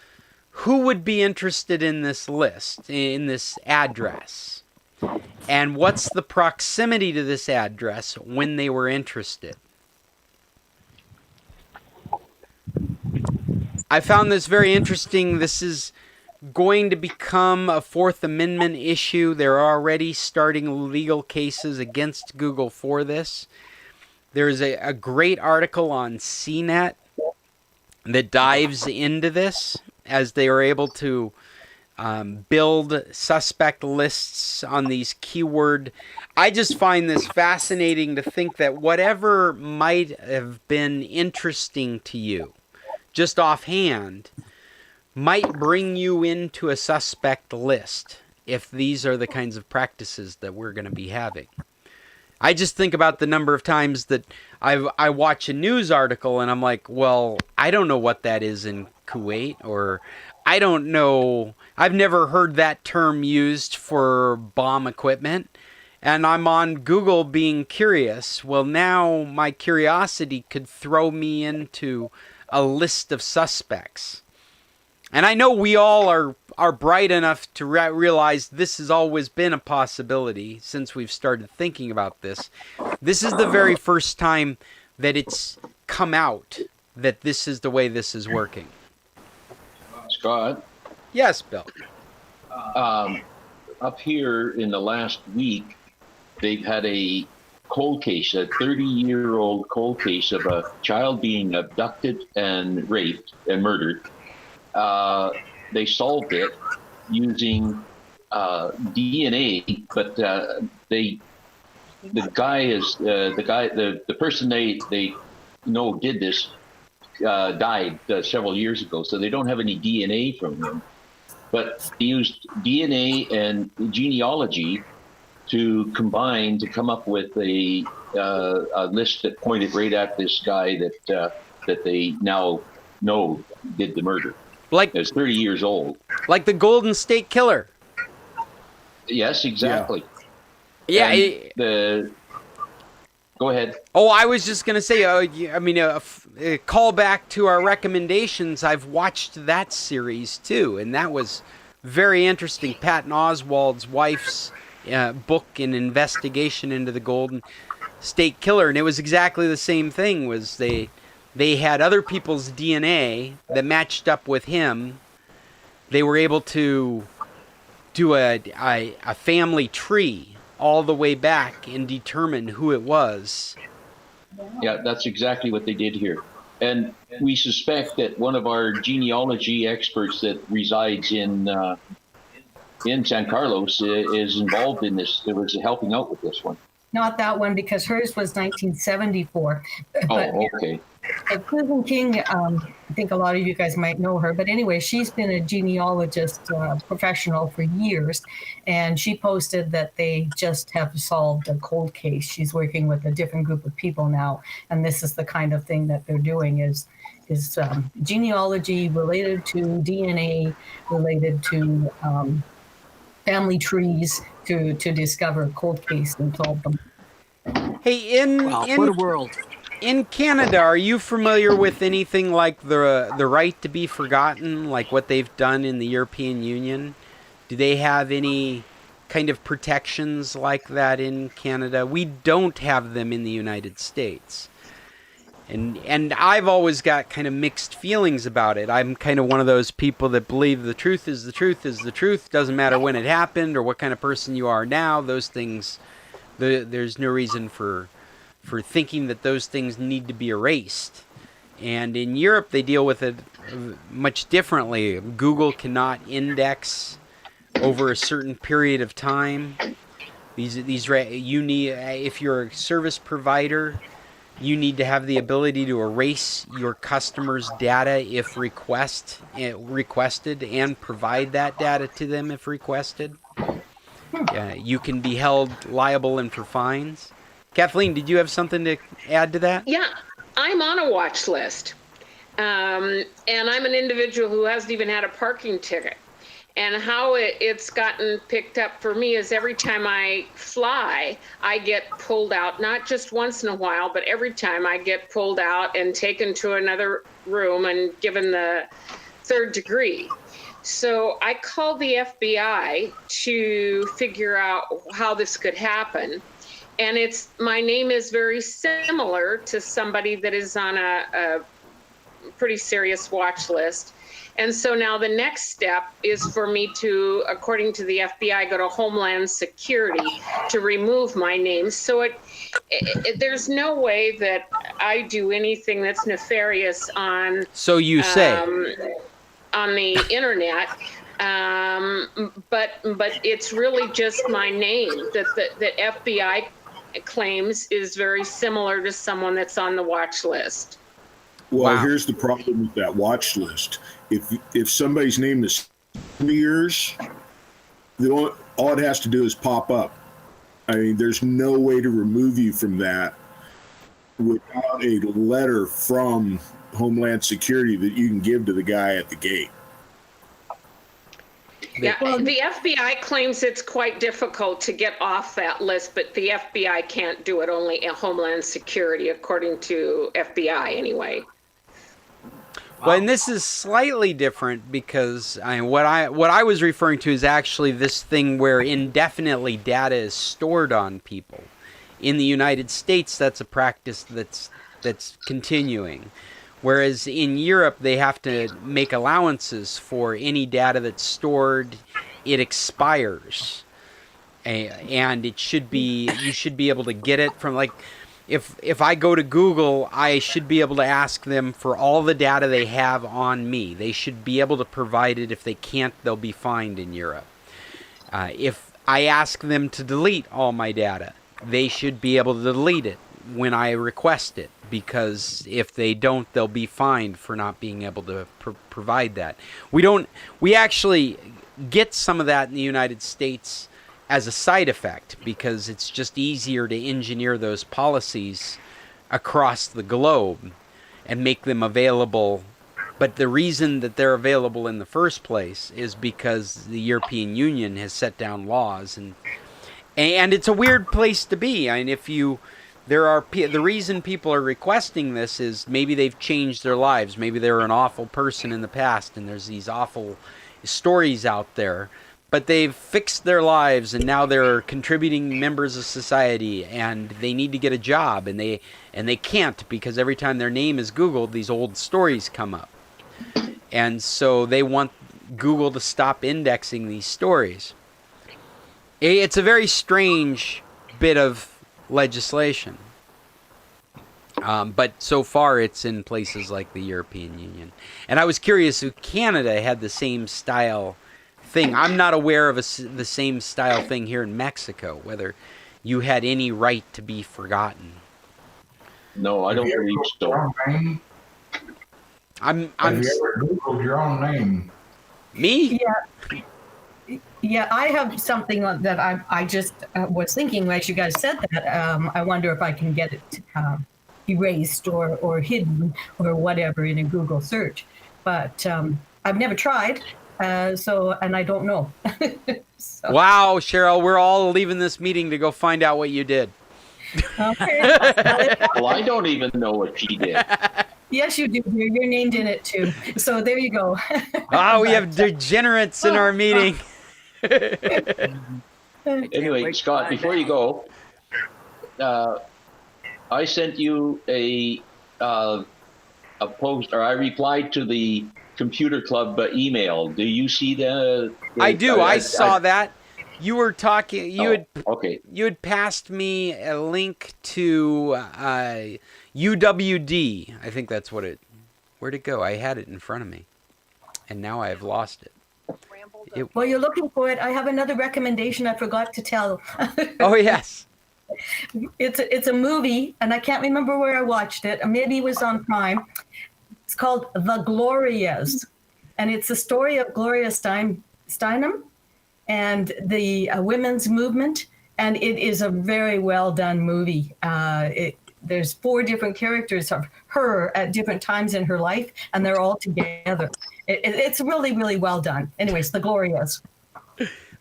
Speaker 1: who would be interested in this list, in this address, and what's the proximity to this address when they were interested. I found this very interesting. This is going to become a Fourth Amendment issue. They're already starting legal cases against Google for this. There's a great article on CNET that dives into this, as they are able to build suspect lists on these keyword. I just find this fascinating to think that whatever might have been interesting to you, just offhand, might bring you into a suspect list if these are the kinds of practices that we're going to be having. I just think about the number of times that I watch a news article and I'm like, well, I don't know what that is in Kuwait, or I don't know, I've never heard that term used for bomb equipment, and I'm on Google being curious. Well, now my curiosity could throw me into a list of suspects. And I know we all are bright enough to realize this has always been a possibility since we've started thinking about this. This is the very first time that it's come out that this is the way this is working.
Speaker 9: Scott?
Speaker 1: Yes, Bill.
Speaker 9: Up here in the last week, they've had a cold case, a 30-year-old cold case of a child being abducted and raped and murdered. They solved it using DNA, but the person they know did this died several years ago, so they don't have any DNA from him. But they used DNA and genealogy to combine to come up with a list that pointed right at this guy that they now know did the murder.
Speaker 1: Like,
Speaker 9: it's 30 years old.
Speaker 1: Like the Golden State Killer.
Speaker 9: Yes, exactly.
Speaker 1: Yeah.
Speaker 9: Go ahead.
Speaker 1: Oh, I was just going to say, a call back to our recommendations. I've watched that series too, and that was very interesting. Patton Oswalt's wife's book, An Investigation into the Golden State Killer, and it was exactly the same thing. Was they had other people's DNA that matched up with him. They were able to do a family tree all the way back and determine who it was.
Speaker 9: Yeah, that's exactly what they did here. And we suspect that one of our genealogy experts that resides in San Carlos is involved in this. It was helping out with this one.
Speaker 3: Not that one, because hers was 1974.
Speaker 9: Oh, okay.
Speaker 3: Susan King, I think a lot of you guys might know her, but anyway, she's been a genealogist professional for years, and she posted that they just have solved a cold case. She's working with a different group of people now, and this is the kind of thing that they're doing is genealogy related to DNA, related to family trees to discover a cold case and solve them.
Speaker 1: Hey,
Speaker 6: what a world.
Speaker 1: In Canada, are you familiar with anything like the right to be forgotten, like what they've done in the European Union? Do they have any kind of protections like that in Canada? We don't have them in the United States. And I've always got kind of mixed feelings about it. I'm kind of one of those people that believe the truth is the truth is the truth. Doesn't matter when it happened or what kind of person you are now. Those things There's no reason for thinking that those things need to be erased. And in Europe, they deal with it much differently. Google cannot index over a certain period of time. You need, if you're a service provider, you need to have the ability to erase your customers' data if requested, and provide that data to them if requested. You can be held liable and for fines. Kathleen, did you have something to add to that?
Speaker 2: Yeah, I'm on a watch list. And I'm an individual who hasn't even had a parking ticket. And how it's gotten picked up for me is every time I fly, I get pulled out, not just once in a while, but every time I get pulled out and taken to another room and given the 3rd degree. So I called the FBI to figure out how this could happen. And my name is very similar to somebody that is on a pretty serious watch list. And so now the next step is for me to, according to the FBI, go to Homeland Security to remove my name. So there's no way that I do anything that's nefarious on.
Speaker 1: So you say.
Speaker 2: On the internet. But it's really just my name that FBI claims is very similar to someone that's on the watch list.
Speaker 4: Well,
Speaker 1: Wow.
Speaker 4: Here's the problem with that watch list. If somebody's name is yours, all it has to do is pop up. I mean, there's no way to remove you from that without a letter from Homeland Security that you can give to the guy at the gate.
Speaker 2: Yeah, the FBI claims it's quite difficult to get off that list, but the FBI can't do it, only Homeland Security, according to FBI anyway.
Speaker 1: Well, and this is slightly different because what I was referring to is actually this thing where indefinitely data is stored on people. In the United States, that's a practice that's continuing. Whereas in Europe, they have to make allowances for any data that's stored. It expires, and you should be able to get it from, like, if I go to Google, I should be able to ask them for all the data they have on me. They should be able to provide it. If they can't, they'll be fined in Europe. If I ask them to delete all my data, they should be able to delete it when I request it, because if they don't, they'll be fined for not being able to provide that. We actually get some of that in the United States as a side effect, because it's just easier to engineer those policies across the globe and make them available. But the reason that they're available in the first place is because the European Union has set down laws, and it's a weird place to be. I mean, the reason people are requesting this is maybe they've changed their lives. Maybe they were an awful person in the past, and there's these awful stories out there. But they've fixed their lives, and now they're contributing members of society, and they need to get a job, and they can't, because every time their name is Googled, these old stories come up. And so they want Google to stop indexing these stories. It's a very strange bit of legislation. But so far it's in places like the European Union. And I was curious if Canada had the same style thing. I'm not aware of the same style thing here in Mexico, whether you had any right to be forgotten.
Speaker 9: No, I don't believe so.
Speaker 11: Have you ever Googled your own name?
Speaker 1: Me?
Speaker 3: Yeah, I have something that I just was thinking as you guys said that. I wonder if I can get it erased or hidden or whatever in a Google search. But I've never tried. And I don't know. So.
Speaker 1: Wow, Cheryl, we're all leaving this meeting to go find out what you did.
Speaker 3: Okay.
Speaker 9: Well, I don't even know what she did.
Speaker 3: Yes, you do. You're named in it too. So there you go.
Speaker 1: We have degenerates in our meeting.
Speaker 9: Anyway, Scott, before you go, I sent you a post, or I replied to the Computer Club email. Do you see the I do. I saw that.
Speaker 1: You were talking.
Speaker 9: Okay.
Speaker 1: You had passed me a link to UWD. I think that's what it. Where'd it go? I had it in front of me, and now I have lost it.
Speaker 3: While you're looking for it, I have another recommendation I forgot to tell.
Speaker 1: Oh, yes.
Speaker 3: It's a movie, and I can't remember where I watched it. Maybe it was on Prime. It's called The Glorias, and it's the story of Gloria Steinem and the women's movement, and it is a very well done movie. There's 4 different characters of her at different times in her life, and they're all together. It's really, really well done. Anyways, The Glorias.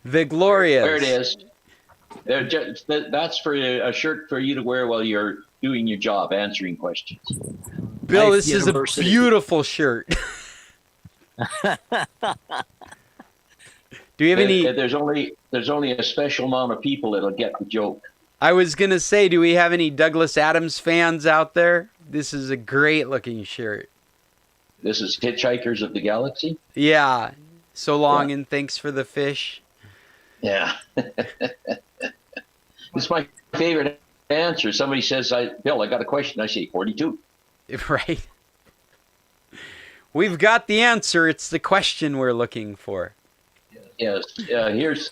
Speaker 1: The Glorias.
Speaker 9: There it is. That's for a shirt for you to wear while you're doing your job, answering questions.
Speaker 1: Bill,
Speaker 6: Nice
Speaker 1: this is a
Speaker 6: university.
Speaker 1: beautiful shirt. Do you have any?
Speaker 9: There's only a special amount of people that'll get the joke.
Speaker 1: I was gonna say, do we have any Douglas Adams fans out there? This is a great looking shirt.
Speaker 9: This is Hitchhikers of the Galaxy.
Speaker 1: Yeah. So long and thanks for the fish.
Speaker 9: Yeah. It's my favorite answer. Somebody says, Bill, I got a question. I say 42.
Speaker 1: Right. We've got the answer. It's the question we're looking for.
Speaker 9: Yes. Here's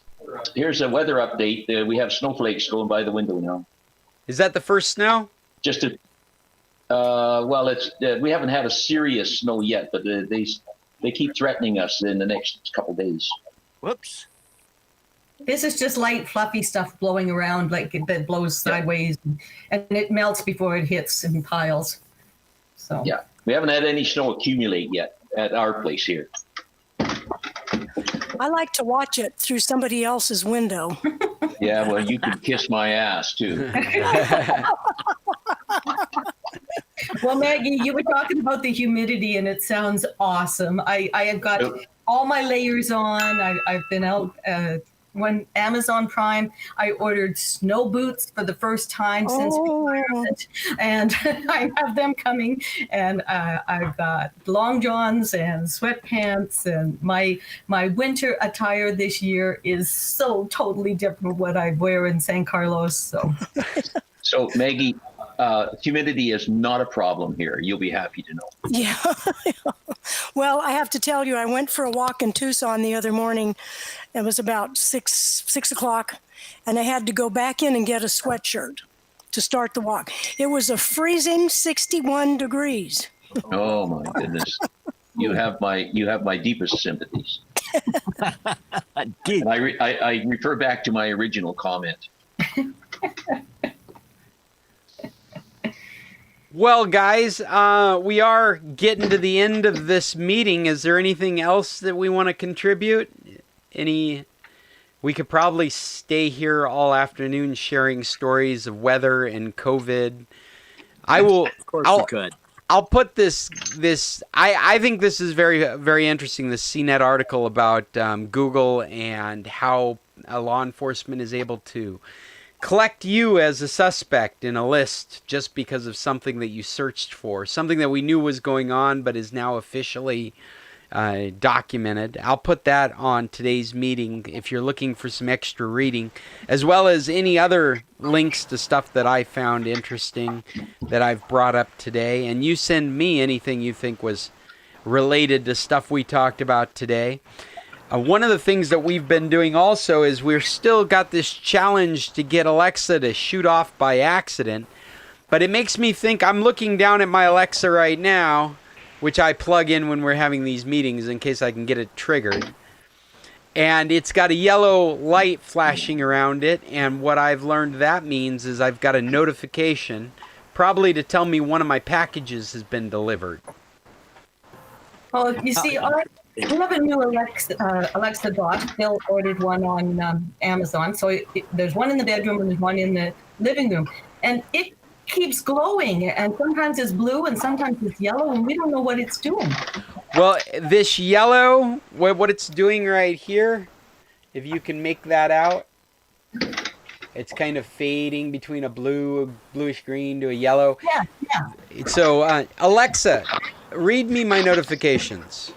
Speaker 9: a weather update. We have snowflakes going by the window now.
Speaker 1: Is that the first snow?
Speaker 9: Just to, well, it's we haven't had a serious snow yet, but they keep threatening us in the next couple days.
Speaker 6: Whoops.
Speaker 3: This is just light, fluffy stuff blowing around, like that blows sideways, and it melts before it hits in piles. So
Speaker 9: yeah, we haven't had any snow accumulate yet at our place here.
Speaker 13: I like to watch it through somebody else's window.
Speaker 9: Yeah, well, you can kiss my ass too.
Speaker 3: Well, Maggie, you were talking about the humidity, and it sounds awesome. I have got all my layers on. I've been out. When Amazon Prime, I ordered snow boots for the first time since retirement, and I have them coming. And I've got long johns and sweatpants, and my winter attire this year is so totally different from what I wear in San Carlos.
Speaker 9: So Maggie, humidity is not a problem here. You'll be happy to know.
Speaker 13: Yeah. Well, I have to tell you, I went for a walk in Tucson the other morning. It was about 6 o'clock, and I had to go back in and get a sweatshirt to start the walk. It was a freezing 61 degrees.
Speaker 9: Oh my goodness. You have my deepest sympathies. And I refer back to my original comment.
Speaker 1: Well, guys, we are getting to the end of this meeting. Is there anything else that we want to contribute? We could probably stay here all afternoon sharing stories of weather and COVID. I will.
Speaker 6: Of course we could.
Speaker 1: I'll put this. I think this is very, very interesting. This CNET article about Google and how law enforcement is able to collect you as a suspect in a list just because of something that you searched for, something that we knew was going on but is now officially documented. I'll put that on today's meeting if you're looking for some extra reading, as well as any other links to stuff that I found interesting that I've brought up today. And you send me anything you think was related to stuff we talked about today. One of the things that we've been doing also is we're still got this challenge to get Alexa to shoot off by accident. But it makes me think, I'm looking down at my Alexa right now, which I plug in when we're having these meetings in case I can get it triggered. And it's got a yellow light flashing around it. And what I've learned that means is I've got a notification, probably to tell me one of my packages has been delivered.
Speaker 3: Well, you see, we have a new Alexa Dot. Bill ordered one on Amazon. So there's one in the bedroom and there's one in the living room. And it keeps glowing. And sometimes it's blue and sometimes it's yellow. And we don't know what it's doing.
Speaker 1: Well, this yellow, what it's doing right here, if you can make that out, it's kind of fading between a bluish green to a yellow.
Speaker 3: Yeah.
Speaker 1: So, Alexa, read me my notifications.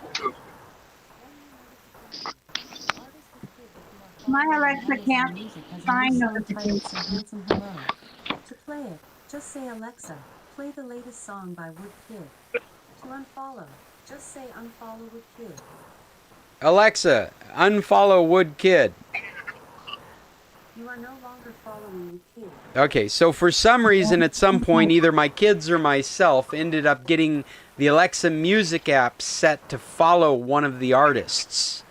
Speaker 14: My Alexa can't find notifications.
Speaker 15: To play it, just say Alexa, play the latest song by Woodkid. To unfollow, just say unfollow Woodkid.
Speaker 1: Alexa, unfollow Woodkid.
Speaker 15: You are no longer following Woodkid.
Speaker 1: Okay, so for some reason at some point either my kids or myself ended up getting the Alexa Music app set to follow one of the artists.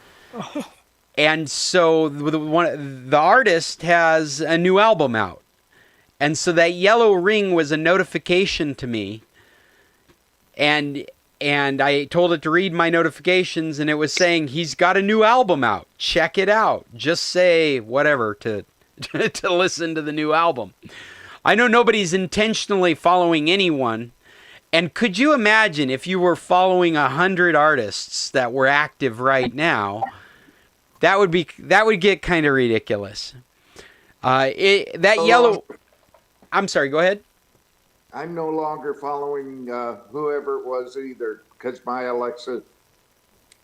Speaker 1: And so the artist has a new album out. And so that yellow ring was a notification to me. And I told it to read my notifications, and it was saying, he's got a new album out. Check it out. Just say whatever to listen to the new album. I know nobody's intentionally following anyone. And could you imagine if you were following 100 artists that were active right now? That would get kind of ridiculous. Yellow. I'm sorry. Go ahead.
Speaker 16: I'm no longer following whoever it was either, because my Alexa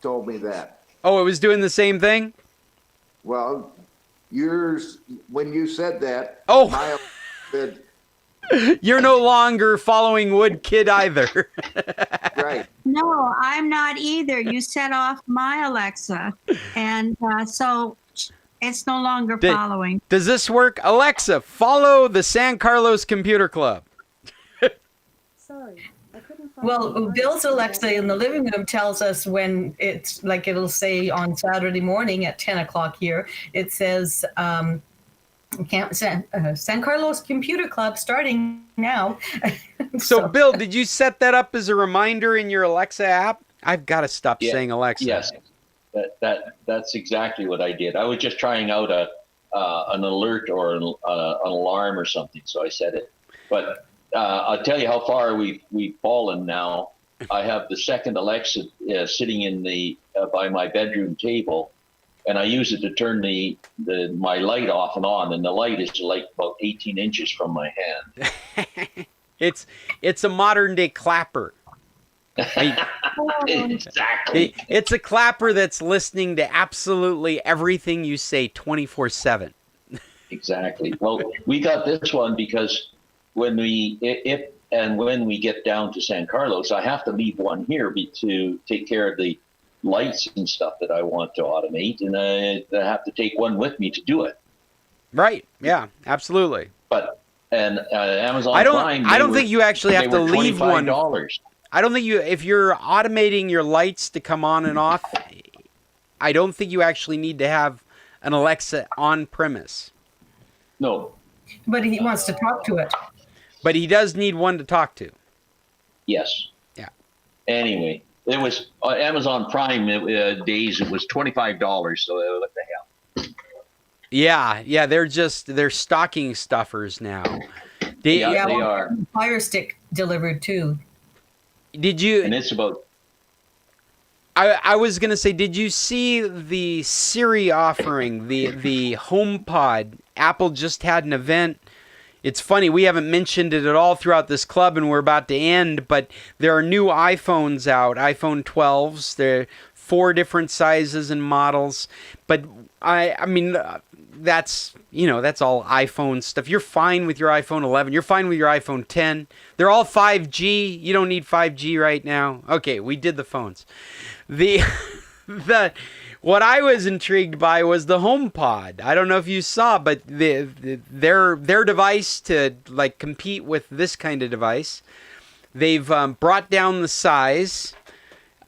Speaker 16: told me that.
Speaker 1: Oh, it was doing the same thing?
Speaker 16: Well, yours, when you said that,
Speaker 1: oh,
Speaker 16: my Alexa said,
Speaker 1: you're no longer following Woodkid either.
Speaker 16: Right.
Speaker 14: No, I'm not either. You set off my Alexa, and so it's no longer following.
Speaker 1: Does this work? Alexa, follow the San Carlos Computer Club.
Speaker 15: Sorry, I couldn't
Speaker 3: Well, Bill's Alexa in the living room tells us when it's like it'll say on Saturday morning at 10 o'clock here, it says San Carlos Computer Club starting now.
Speaker 1: So, Bill, did you set that up as a reminder in your Alexa app? I've got to stop saying Alexa.
Speaker 9: Yes, that's exactly what I did. I was just trying out an alert or an alarm or something, so I set it. But I'll tell you how far we've fallen now. I have the second Alexa sitting in the by my bedroom table, and I use it to turn my light off and on, and the light is like about 18 inches from my hand.
Speaker 1: It's a modern day clapper.
Speaker 9: Exactly.
Speaker 1: It's a clapper that's listening to absolutely everything you say 24/7.
Speaker 9: Exactly. Well, we got this one because when we get down to San Carlos, I have to leave one here to take care of the lights and stuff that I want to automate, and I have to take one with me to do it.
Speaker 1: Right. Yeah, absolutely.
Speaker 9: But Amazon Prime,
Speaker 1: I don't think you actually have to leave one.
Speaker 9: $25.
Speaker 1: I don't think if you're automating your lights to come on and off, I don't think you actually need to have an Alexa on premise.
Speaker 9: No.
Speaker 3: But he wants to talk to it.
Speaker 1: But he does need one to talk to.
Speaker 9: Yes.
Speaker 1: Yeah.
Speaker 9: Anyway, it was Amazon Prime days. It was $25. So what the hell?
Speaker 1: Yeah. They're stocking stuffers now.
Speaker 9: They are.
Speaker 3: Fire Stick delivered too.
Speaker 1: Did you?
Speaker 9: And it's about.
Speaker 1: I was gonna say, did you see the Siri offering, the HomePod? Apple just had an event. It's funny, we haven't mentioned it at all throughout this club, and we're about to end, but there are new iPhones out, iPhone 12s. There are 4 different sizes and models. But I mean, that's all iPhone stuff. You're fine with your iPhone 11. You're fine with your iPhone 10. They're all 5G. You don't need 5G right now. Okay, we did the phones. What I was intrigued by was the HomePod. I don't know if you saw, but their device to like compete with this kind of device, they've brought down the size.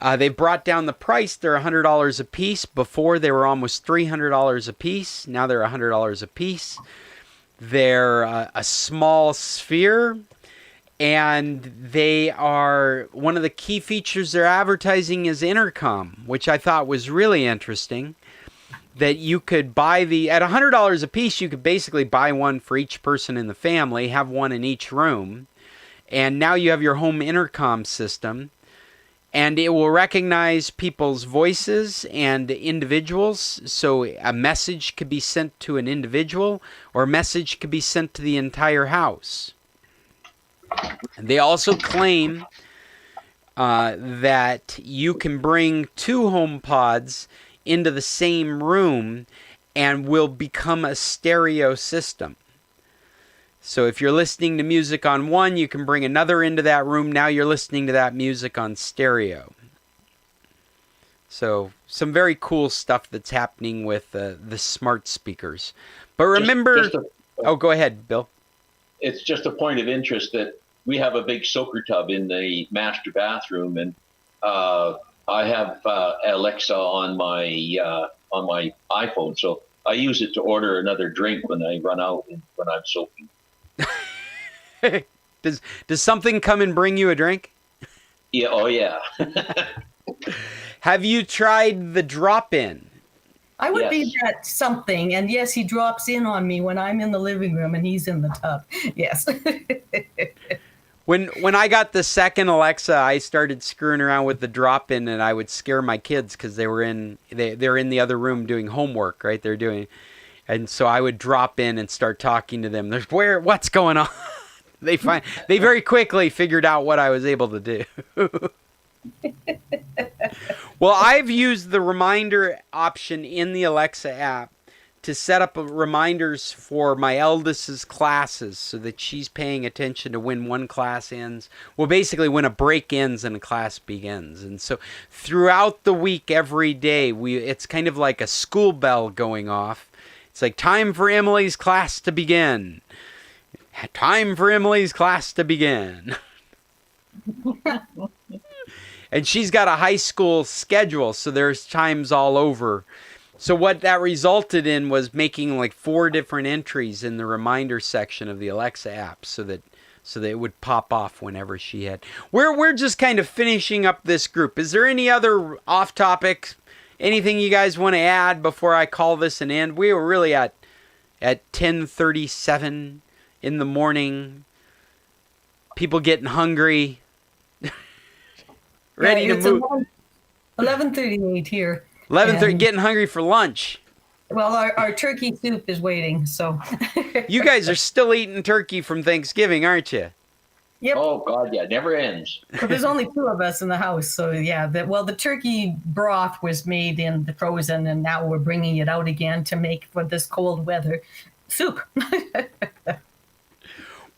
Speaker 1: They've brought down the price. They're $100 a piece. Before they were almost $300 a piece. Now they're $100 a piece. They're a small sphere. And they are, one of the key features they're advertising is intercom, which I thought was really interesting. That you could buy at $100 a piece, you could basically buy one for each person in the family, have one in each room. And now you have your home intercom system. And it will recognize people's voices and individuals. So a message could be sent to an individual, or a message could be sent to the entire house. And they also claim that you can bring 2 HomePods into the same room, and will become a stereo system. So if you're listening to music on one, you can bring another into that room. Now you're listening to that music on stereo. So some very cool stuff that's happening with the smart speakers. But remember... oh, go ahead, Bill.
Speaker 9: It's just a point of interest that we have a big soaker tub in the master bathroom, and I have Alexa on my iPhone, so I use it to order another drink when I run out and when I'm soaking.
Speaker 1: Does something come and bring you a drink?
Speaker 9: Yeah. Oh, yeah.
Speaker 1: Have you tried the drop-in?
Speaker 3: I would be that something, and yes, he drops in on me when I'm in the living room and he's in the tub. Yes.
Speaker 1: When I got the second Alexa, I started screwing around with the drop-in, and I would scare my kids because they're in the other room doing homework, right? And so I would drop in and start talking to them. What's going on? They very quickly figured out what I was able to do. Well, I've used the reminder option in the Alexa app to set up reminders for my eldest's classes so that she's paying attention to when one class ends. Well, basically when a break ends and a class begins. And so throughout the week, every day, it's kind of like a school bell going off. It's like, time for Emily's class to begin. Time for Emily's class to begin. And she's got a high school schedule, so there's times all over. So what that resulted in was making like 4 different entries in the reminder section of the Alexa app so that it would pop off whenever she had. We're just kind of finishing up this group. Is there any other off topic, anything you guys want to add before I call this an end? We were really at 10:37 in the morning. People getting hungry. Ready to move.
Speaker 3: 11:38 here.
Speaker 1: 11:30, getting hungry for lunch.
Speaker 3: Well, our turkey soup is waiting, so.
Speaker 1: You guys are still eating turkey from Thanksgiving, aren't you?
Speaker 3: Yep.
Speaker 9: Oh, God, yeah, it never ends.
Speaker 3: But there's only 2 of us in the house, so yeah. The turkey broth was made in the frozen, and now we're bringing it out again to make for this cold weather soup.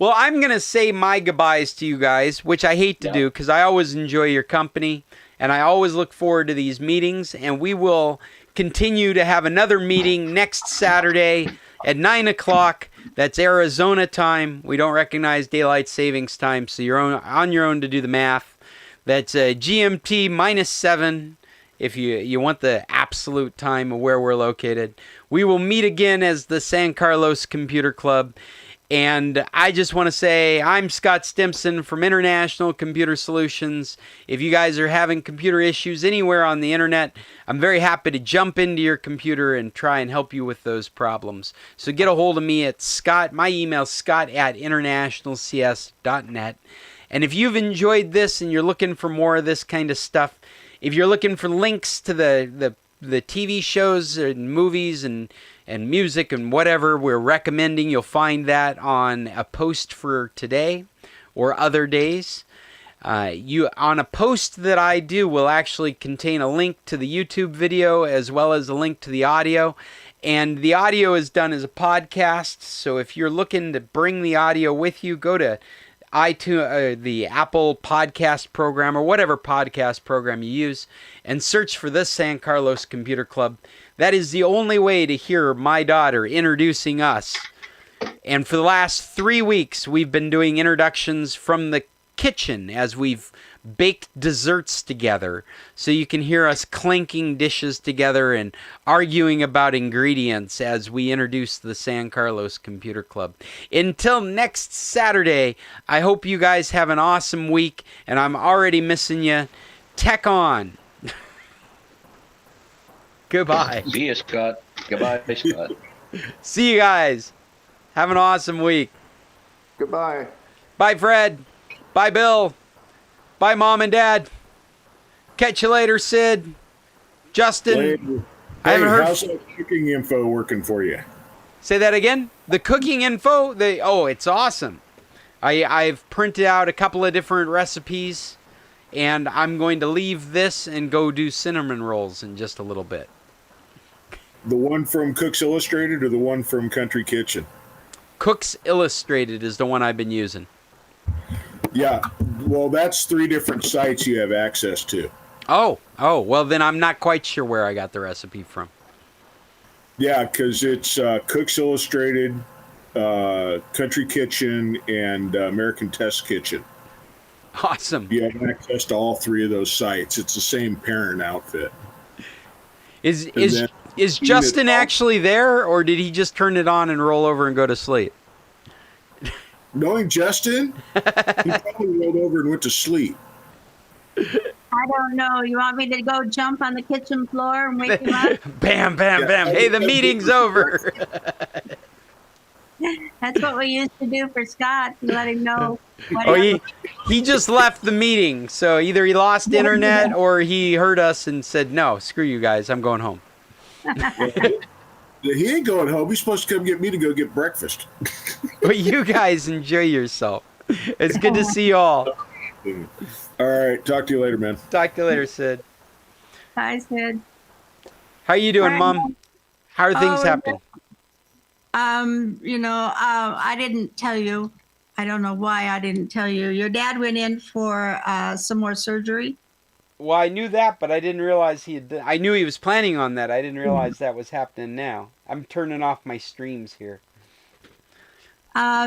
Speaker 1: Well, I'm going to say my goodbyes to you guys, which I hate to do because I always enjoy your company and I always look forward to these meetings. And we will continue to have another meeting next Saturday at 9 o'clock. That's Arizona time. We don't recognize daylight savings time, so you're on your own to do the math. That's GMT -7 if you want the absolute time of where we're located. We will meet again as the San Carlos Computer Club. And I just want to say I'm Scott Stimson from International Computer Solutions. If you guys are having computer issues anywhere on the internet, I'm very happy to jump into your computer and try and help you with those problems. So get a hold of me at Scott. My email is scott@internationalcs.net. And if you've enjoyed this and you're looking for more of this kind of stuff, if you're looking for links to the TV shows and movies and music and whatever we're recommending, you'll find that on a post for today or other days. On a post that I do will actually contain a link to the YouTube video as well as a link to the audio. And the audio is done as a podcast, so if you're looking to bring the audio with you, go to iTunes, the Apple podcast program or whatever podcast program you use, and search for the San Carlos Computer Club. That is the only way to hear my daughter introducing us. And for the last 3 weeks, we've been doing introductions from the kitchen as we've baked desserts together. So you can hear us clinking dishes together and arguing about ingredients as we introduce the San Carlos Computer Club. Until next Saturday, I hope you guys have an awesome week, and I'm already missing you. Tech on. Goodbye.
Speaker 9: See you, Scott. Goodbye, Scott.
Speaker 1: See you guys. Have an awesome week.
Speaker 16: Goodbye.
Speaker 1: Bye, Fred. Bye, Bill. Bye, Mom and Dad. Catch you later, Sid. Justin.
Speaker 4: Hey,
Speaker 1: I haven't heard.
Speaker 4: How's that cooking info working for you?
Speaker 1: Say that again. The cooking info. It's awesome. I've printed out a couple of different recipes, and I'm going to leave this and go do cinnamon rolls in just a little bit.
Speaker 4: The one from Cook's Illustrated or the one from Country Kitchen?
Speaker 1: Cook's Illustrated is the one I've been using.
Speaker 4: Yeah. Well, that's 3 different sites you have access to.
Speaker 1: Oh, well then I'm not quite sure where I got the recipe from.
Speaker 4: Yeah, because it's Cook's Illustrated, Country Kitchen, and American Test Kitchen.
Speaker 1: Awesome.
Speaker 4: You have access to all 3 of those sites. It's the same parent outfit.
Speaker 1: Is Justin actually there, or did he just turn it on and roll over and go to sleep?
Speaker 4: Knowing Justin, he probably rolled over and went to sleep.
Speaker 14: I don't know. You want me to go jump on the kitchen floor and wake him up?
Speaker 1: Bam, bam, bam. Hey, the meeting's over.
Speaker 14: That's what we used to do for Scott, to let him know.
Speaker 1: Oh, he just left the meeting, so either he lost internet or he heard us and said, no, screw you guys, I'm going home.
Speaker 4: He ain't going home. He's supposed to come get me to go get breakfast.
Speaker 1: But you guys enjoy yourself. It's good to see you all.
Speaker 4: All right, talk to you later, man.
Speaker 1: Talk to you later, Sid.
Speaker 14: Hi, Sid.
Speaker 1: How you doing,
Speaker 14: Hi.
Speaker 1: Mom? How are things happening?
Speaker 14: I didn't tell you. I don't know why I didn't tell you. Your dad went in for some more surgery.
Speaker 1: Well, I knew that, but I didn't realize I knew he was planning on that. I didn't realize that was happening now. I'm turning off my streams here.